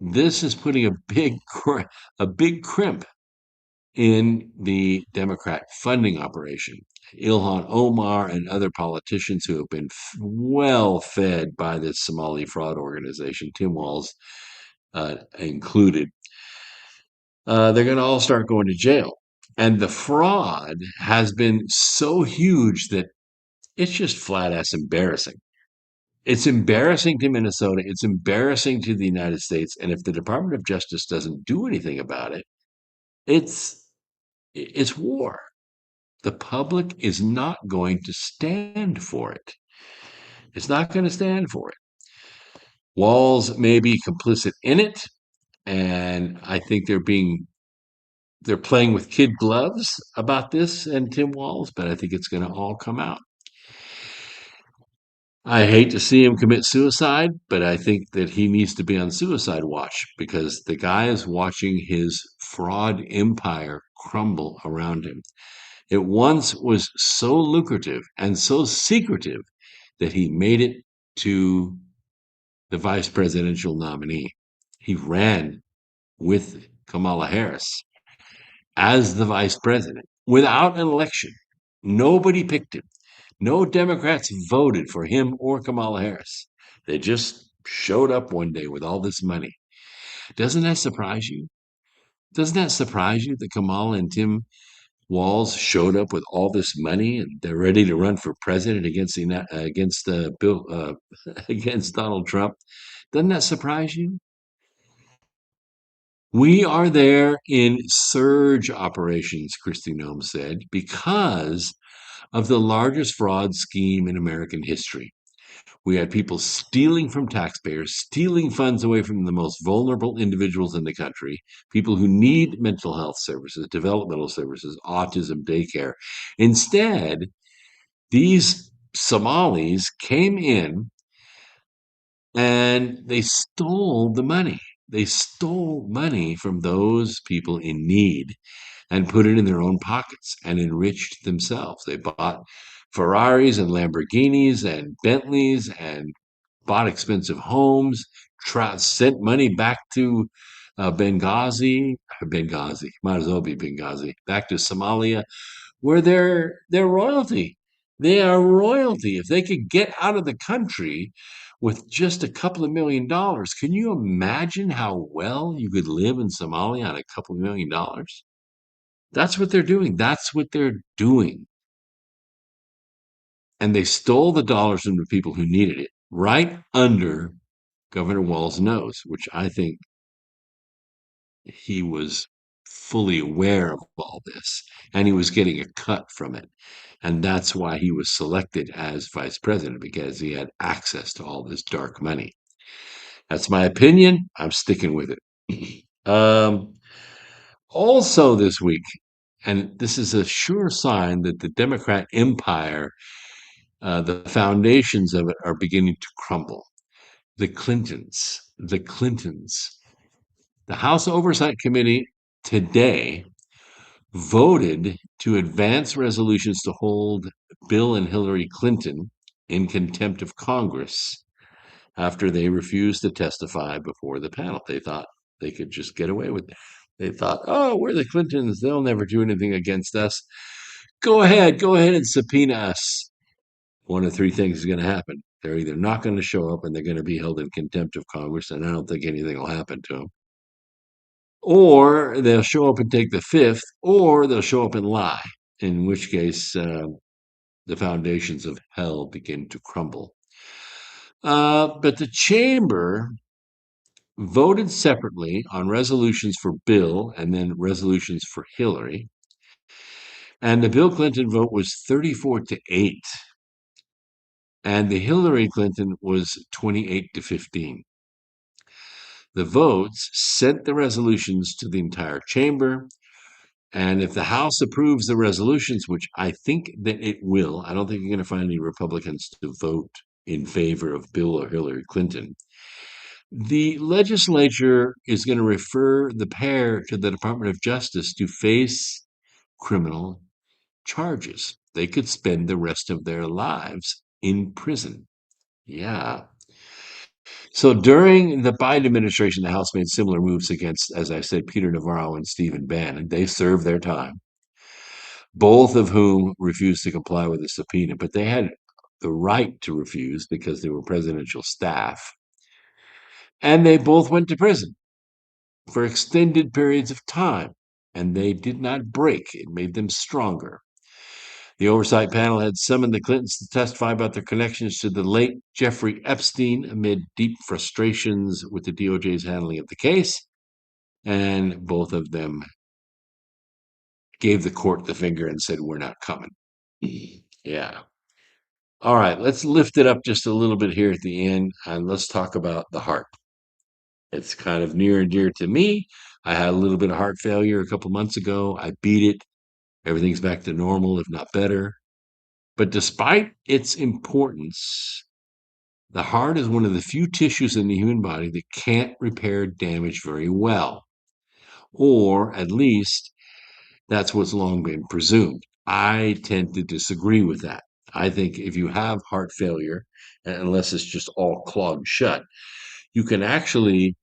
This is putting a big crimp in the Democrat funding operation. Ilhan Omar and other politicians who have been well fed by this Somali fraud organization, Tim Walz included, they're going to all start going to jail. And the fraud has been so huge that it's just flat ass embarrassing. It's embarrassing to Minnesota. It's embarrassing to the United States. And if the Department of Justice doesn't do anything about it, it's war. The public is not going to stand for it. It's not going to stand for it. Walls may be complicit in it, and I think they're playing with kid gloves about this and Tim Walz, but I think it's going to all come out. I hate to see him commit suicide, but I think that he needs to be on suicide watch because the guy is watching his fraud empire crumble around him. It once was so lucrative and so secretive that he made it to the vice presidential nominee. He ran with Kamala Harris as the vice president without an election. Nobody picked him. No Democrats voted for him or Kamala Harris. They just showed up one day with all this money. Doesn't that surprise you? Doesn't that surprise you that Kamala and Tim Walz showed up with all this money and they're ready to run for president against against Donald Trump? Doesn't that surprise you? We are there in surge operations, Kristi Noem said, because of the largest fraud scheme in American history. We had people stealing from taxpayers, stealing funds away from the most vulnerable individuals in the country, people who need mental health services, developmental services, autism, daycare. Instead, these Somalis came in and they stole the money. They stole money from those people in need and put it in their own pockets and enriched themselves. They bought Ferraris and Lamborghinis and Bentleys and bought expensive homes, sent money back to Benghazi, might as well be Benghazi, back to Somalia, where they're royalty. They are royalty. If they could get out of the country with just a couple of $1 million, can you imagine how well you could live in Somalia on a couple of $1 million? That's what they're doing. That's what they're doing. And they stole the dollars from the people who needed it right under Governor Walz's nose, which I think he was fully aware of all this and he was getting a cut from it. And that's why he was selected as vice president, because he had access to all this dark money. That's my opinion. I'm sticking with it. Also this week, and this is a sure sign that the Democrat empire, the foundations of it are beginning to crumble. The Clintons. The House Oversight Committee today voted to advance resolutions to hold Bill and Hillary Clinton in contempt of Congress after they refused to testify before the panel. They thought they could just get away with it. They thought, oh, we're the Clintons. They'll never do anything against us. Go ahead and subpoena us. One of three things is going to happen. They're either not going to show up and they're going to be held in contempt of Congress, and I don't think anything will happen to them. Or they'll show up and take the fifth, or they'll show up and lie, in which case the foundations of hell begin to crumble. But the chamber voted separately on resolutions for Bill and then resolutions for Hillary. And the Bill Clinton vote was 34-8. And the Hillary Clinton was 28-15. The votes sent the resolutions to the entire chamber. And if the House approves the resolutions, which I think that it will, I don't think you're going to find any Republicans to vote in favor of Bill or Hillary Clinton. The legislature is going to refer the pair to the Department of Justice to face criminal charges. They could spend the rest of their lives in prison. Yeah. So during the Biden administration, the House made similar moves against, as I said, Peter Navarro and Stephen Bannon. They served their time, both of whom refused to comply with the subpoena, but they had the right to refuse because they were presidential staff. And they both went to prison for extended periods of time, and they did not break. It made them stronger. The oversight panel had summoned the Clintons to testify about their connections to the late Jeffrey Epstein amid deep frustrations with the DOJ's handling of the case, and both of them gave the court the finger and said, "We're not coming." Yeah. All right, let's lift it up just a little bit here at the end, and let's talk about the heart. It's kind of near and dear to me. I had a little bit of heart failure a couple months ago. I beat it. Everything's back to normal, if not better. But despite its importance, the heart is one of the few tissues in the human body that can't repair damage very well, or at least that's what's long been presumed. I tend to disagree with that. I think if you have heart failure, unless it's just all clogged shut, you can actually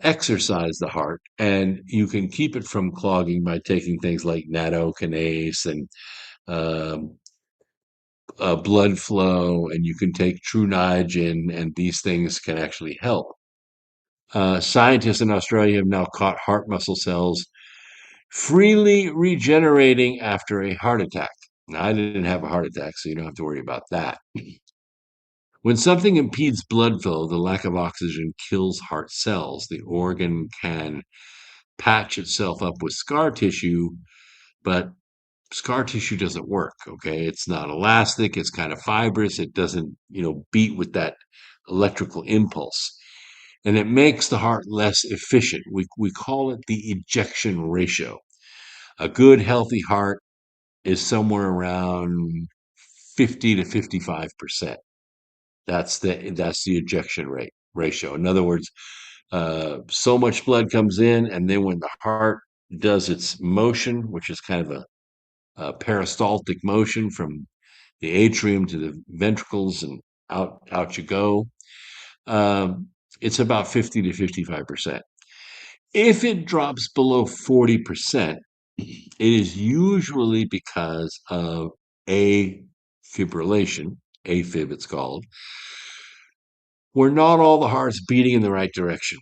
exercise the heart, and you can keep it from clogging by taking things like nattokinase and um, blood flow, and you can take True Niagen, and these things can actually help. Scientists in Australia have now caught heart muscle cells freely regenerating after a heart attack. Now, I didn't have a heart attack, so you don't have to worry about that. When something impedes blood flow, the lack of oxygen kills heart cells. The organ can patch itself up with scar tissue, but scar tissue doesn't work. Okay, it's not elastic, it's kind of fibrous, it doesn't beat with that electrical impulse, and it makes the heart less efficient. We call it the ejection ratio. A good healthy heart is somewhere around 50 to 55%. That's the ejection rate ratio. In other words, so much blood comes in, and then when the heart does its motion, which is kind of a peristaltic motion from the atrium to the ventricles and out you go, it's about 50 to 55%. If it drops below 40%, it is usually because of afibrillation, AFib it's called, where not all the heart's beating in the right direction.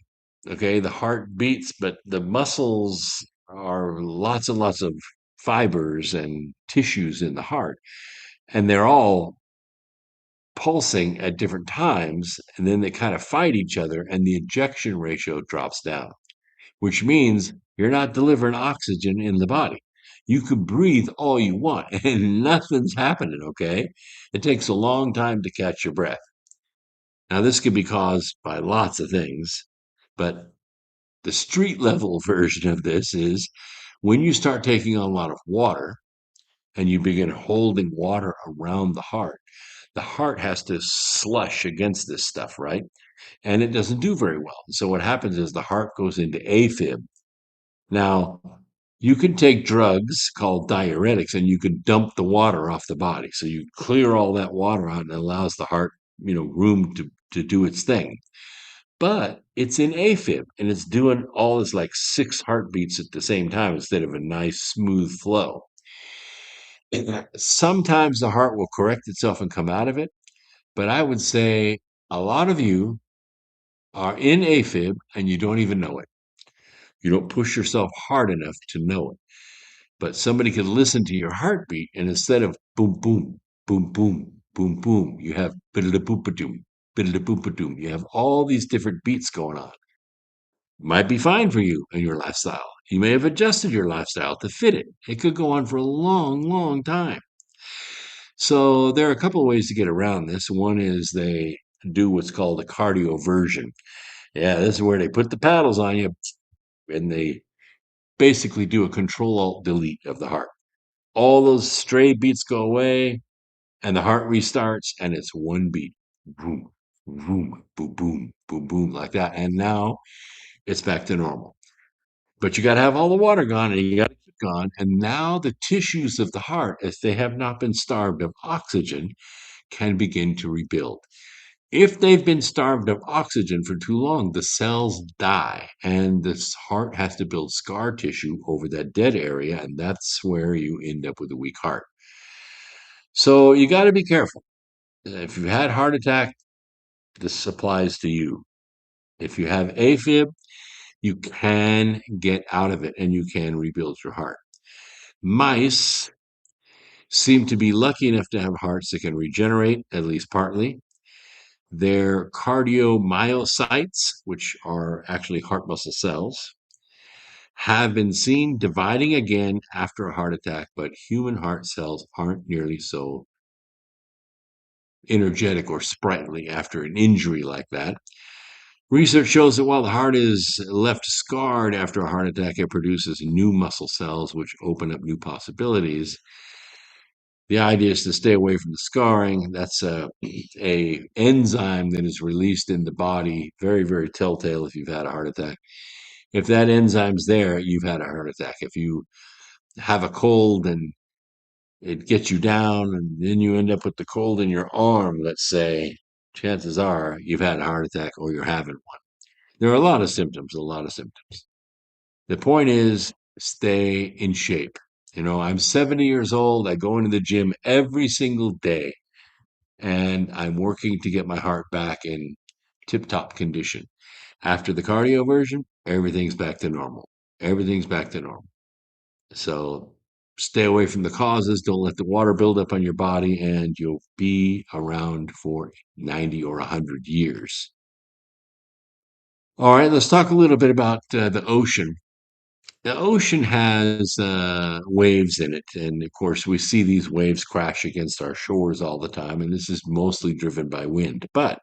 Okay, the heart beats, but the muscles are lots and lots of fibers and tissues in the heart, and they're all pulsing at different times, and then they kind of fight each other, and the ejection ratio drops down, which means you're not delivering oxygen in the body. You can breathe all you want, and nothing's happening, okay? It takes a long time to catch your breath. Now, this can be caused by lots of things, but the street level version of this is when you start taking on a lot of water and you begin holding water around the heart has to slush against this stuff, right? And it doesn't do very well. So what happens is the heart goes into AFib. Now, you can take drugs called diuretics and you can dump the water off the body. So you clear all that water out and it allows the heart, room to do its thing. But it's in AFib and it's doing all this like 6 heartbeats at the same time instead of a nice smooth flow. And sometimes the heart will correct itself and come out of it. But I would say a lot of you are in AFib and you don't even know it. You don't push yourself hard enough to know it. But somebody could listen to your heartbeat, and instead of boom, boom, boom, boom, boom, boom, you have bidda-boom-ba-doom, bidda-boom-ba-doom. You have all these different beats going on. Might be fine for you and your lifestyle. You may have adjusted your lifestyle to fit it. It could go on for a long, long time. So there are a couple of ways to get around this. One is they do what's called a cardioversion. Yeah, this is where they put the paddles on you and they basically do a Control-Alt-Delete of the heart. All those stray beats go away and the heart restarts and it's one beat. Boom, boom, boom, boom, boom, boom, like that. And now it's back to normal. But you got to have all the water gone and you got to keep gone. And now the tissues of the heart, if they have not been starved of oxygen, can begin to rebuild. If they've been starved of oxygen for too long, the cells die, and the heart has to build scar tissue over that dead area, and that's where you end up with a weak heart. So you got to be careful. If you've had heart attack, this applies to you. If you have AFib, you can get out of it and you can rebuild your heart. Mice seem to be lucky enough to have hearts that can regenerate, at least partly. Their cardiomyocytes, which are actually heart muscle cells, have been seen dividing again after a heart attack, but human heart cells aren't nearly so energetic or sprightly after an injury like that. Research shows that while the heart is left scarred after a heart attack, it produces new muscle cells which open up new possibilities. The idea is to stay away from the scarring. That's a enzyme that is released in the body, very, very telltale if you've had a heart attack. If that enzyme's there, you've had a heart attack. If you have a cold and it gets you down and then you end up with the cold in your arm, let's say, chances are you've had a heart attack or you're having one. There are a lot of symptoms. The point is, stay in shape. I'm 70 years old. I go into the gym every single day, and I'm working to get my heart back in tip-top condition. After the cardio version, everything's back to normal. Everything's back to normal. So stay away from the causes. Don't let the water build up on your body, and you'll be around for 90 or 100 years. All right, let's talk a little bit about the ocean. The ocean has waves in it, and of course, we see these waves crash against our shores all the time, and this is mostly driven by wind. But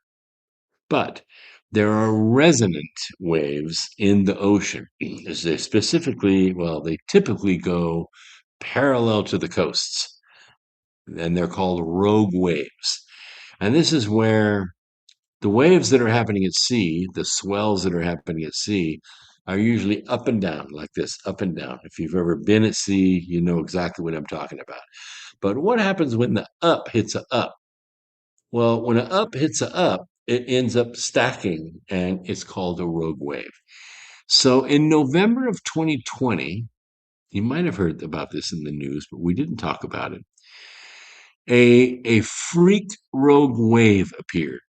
there are resonant waves in the ocean. They typically go parallel to the coasts, and they're called rogue waves. And this is where the waves that are happening at sea, the swells that are happening at sea, are usually up and down like this, up and down. If you've ever been at sea, you know exactly what I'm talking about. But what happens when the up hits a up? Well, when an up hits a up, it ends up stacking, and it's called a rogue wave. So in November of 2020, you might have heard about this in the news, but we didn't talk about it. A freak rogue wave appeared,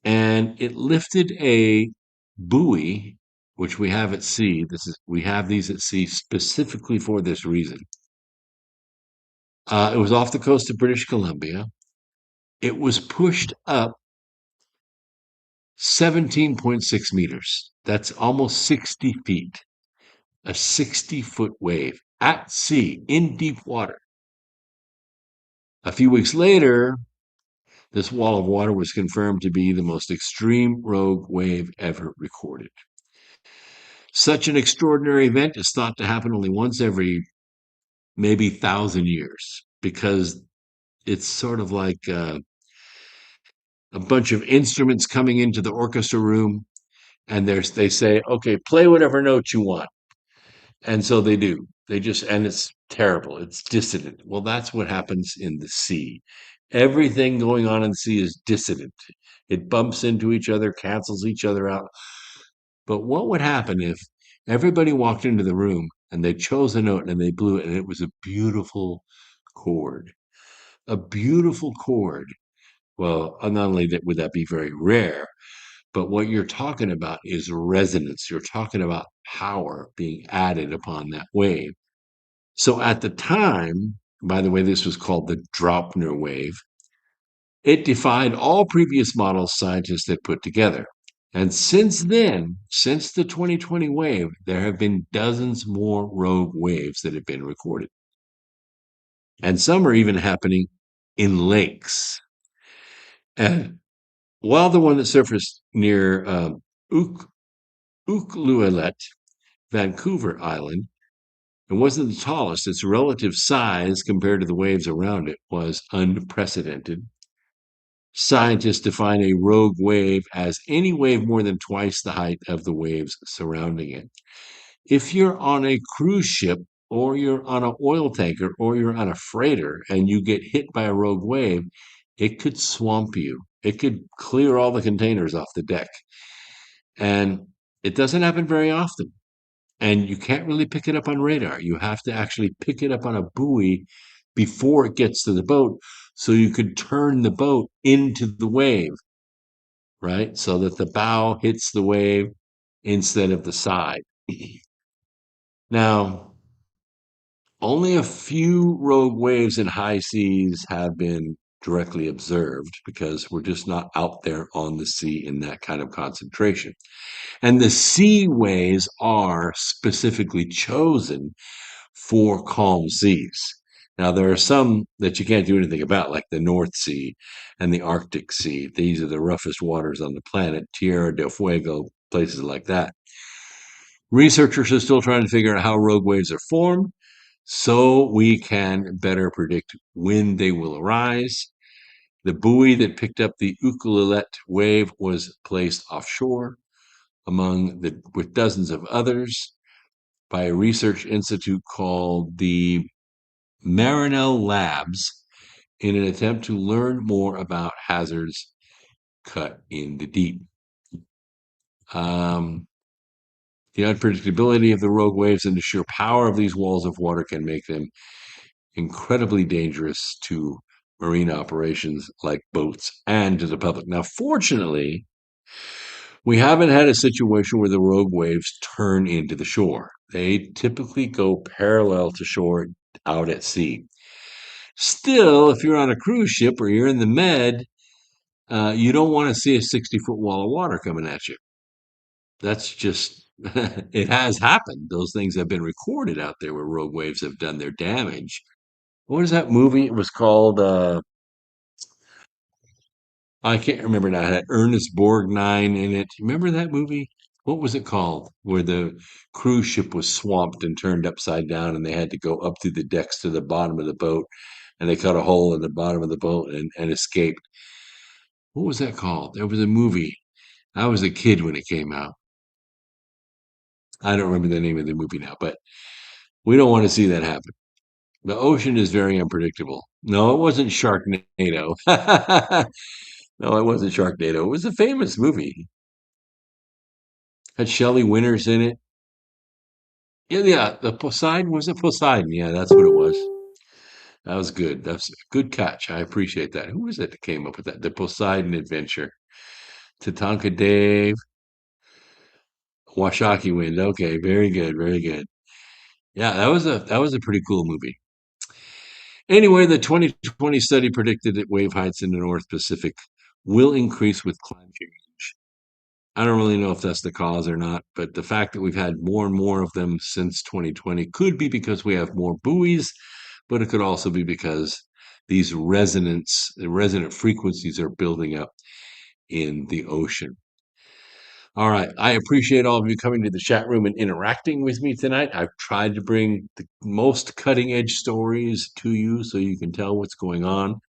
and it lifted a buoy, which we have at sea. We have these at sea specifically for this reason. It was off the coast of British Columbia. It was pushed up 17.6 meters. That's almost 60 feet. A 60-foot wave at sea in deep water. A few weeks later, this wall of water was confirmed to be the most extreme rogue wave ever recorded. Such an extraordinary event is thought to happen only once every maybe 1,000 years, because it's sort of like a bunch of instruments coming into the orchestra room, and they say, okay, play whatever note you want. And so they do. And it's terrible. It's dissonant. Well, that's what happens in the sea. Everything going on in the sea is dissonant. It bumps into each other, cancels each other out. But what would happen if everybody walked into the room and they chose a note and they blew it, and it was a beautiful chord? A beautiful chord. Well, not only would that be very rare, but what you're talking about is resonance. You're talking about power being added upon that wave. So at the time, by the way, this was called the Draupner wave, it defied all previous models scientists had put together. And since then, since the 2020 wave, there have been dozens more rogue waves that have been recorded. And some are even happening in lakes. And while the one that surfaced near Ucluelet, Vancouver Island, it wasn't the tallest, its relative size compared to the waves around it was unprecedented. Scientists define a rogue wave as any wave more than twice the height of the waves surrounding it. If you're on a cruise ship, or you're on an oil tanker, or you're on a freighter, and you get hit by a rogue wave, it could swamp you. it could clear all the containers off the deck. And it doesn't happen very often. And you can't really pick it up on radar. You have to actually pick it up on a buoy before it gets to the boat so you could turn the boat into the wave, right? So that the bow hits the wave instead of the side. Now, only a few rogue waves in high seas have been directly observed because we're just not out there on the sea in that kind of concentration. And the seaways are specifically chosen for calm seas. Now, there are some that you can't do anything about, like the North Sea and the Arctic Sea. These are the roughest waters on the planet, Tierra del Fuego, places like that. Researchers are still trying to figure out how rogue waves are formed so we can better predict when they will arise. The buoy that picked up the Ukulele wave was placed offshore with dozens of others by a research institute called the Marinell Labs in an attempt to learn more about hazards cut in the deep. The unpredictability of the rogue waves and the sheer power of these walls of water can make them incredibly dangerous to marine operations like boats and to the public. Now, fortunately, we haven't had a situation where the rogue waves turn into the shore. They typically go parallel to shore out at sea. Still, if you're on a cruise ship or you're in the Med, you don't want to see a 60-foot wall of water coming at you. That's just, it has happened. Those things have been recorded out there where rogue waves have done their damage. What is that movie? It was called, I can't remember now. It had Ernest Borgnine in it. Remember that movie? What was it called? Where the cruise ship was swamped and turned upside down and they had to go up through the decks to the bottom of the boat and they cut a hole in the bottom of the boat and escaped. What was that called? There was a movie. I was a kid when it came out. I don't remember the name of the movie now, but we don't want to see that happen. The ocean is very unpredictable. No, it wasn't Sharknado. No, it wasn't Sharknado. It was a famous movie. Had Shelley Winters in it. Yeah, the Poseidon. Was it Poseidon? Yeah, that's what it was. That was good. That's a good catch. I appreciate that. Who was it that came up with that? The Poseidon Adventure. Tatanka Dave. Washakie Wind. Okay, very good, very good. Yeah, that was a pretty cool movie. Anyway, the 2020 study predicted that wave heights in the North Pacific will increase with climate change. I don't really know if that's the cause or not, but the fact that we've had more and more of them since 2020 could be because we have more buoys, but it could also be because these resonant frequencies are building up in the ocean. All right. I appreciate all of you coming to the chat room and interacting with me tonight. I've tried to bring the most cutting edge stories to you so you can tell what's going on.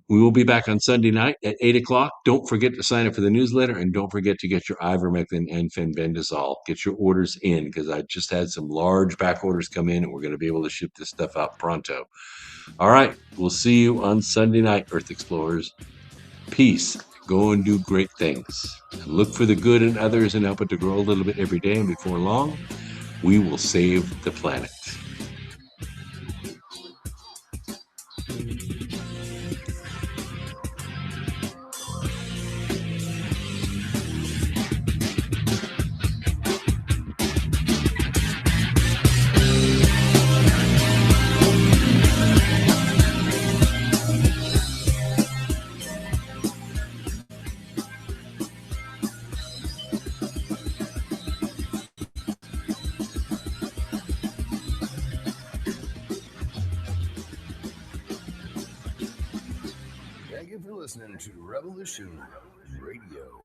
We will be back on Sunday night at 8 o'clock. Don't forget to sign up for the newsletter and don't forget to get your ivermectin and fenbendazole. Get your orders in because I just had some large back orders come in and we're going to be able to ship this stuff out pronto. All right. We'll see you on Sunday night, Earth Explorers. Peace. Go and do great things. Look for the good in others and help it to grow a little bit every day. And before long, we will save the planet. Thank you for listening to Revolution Radio.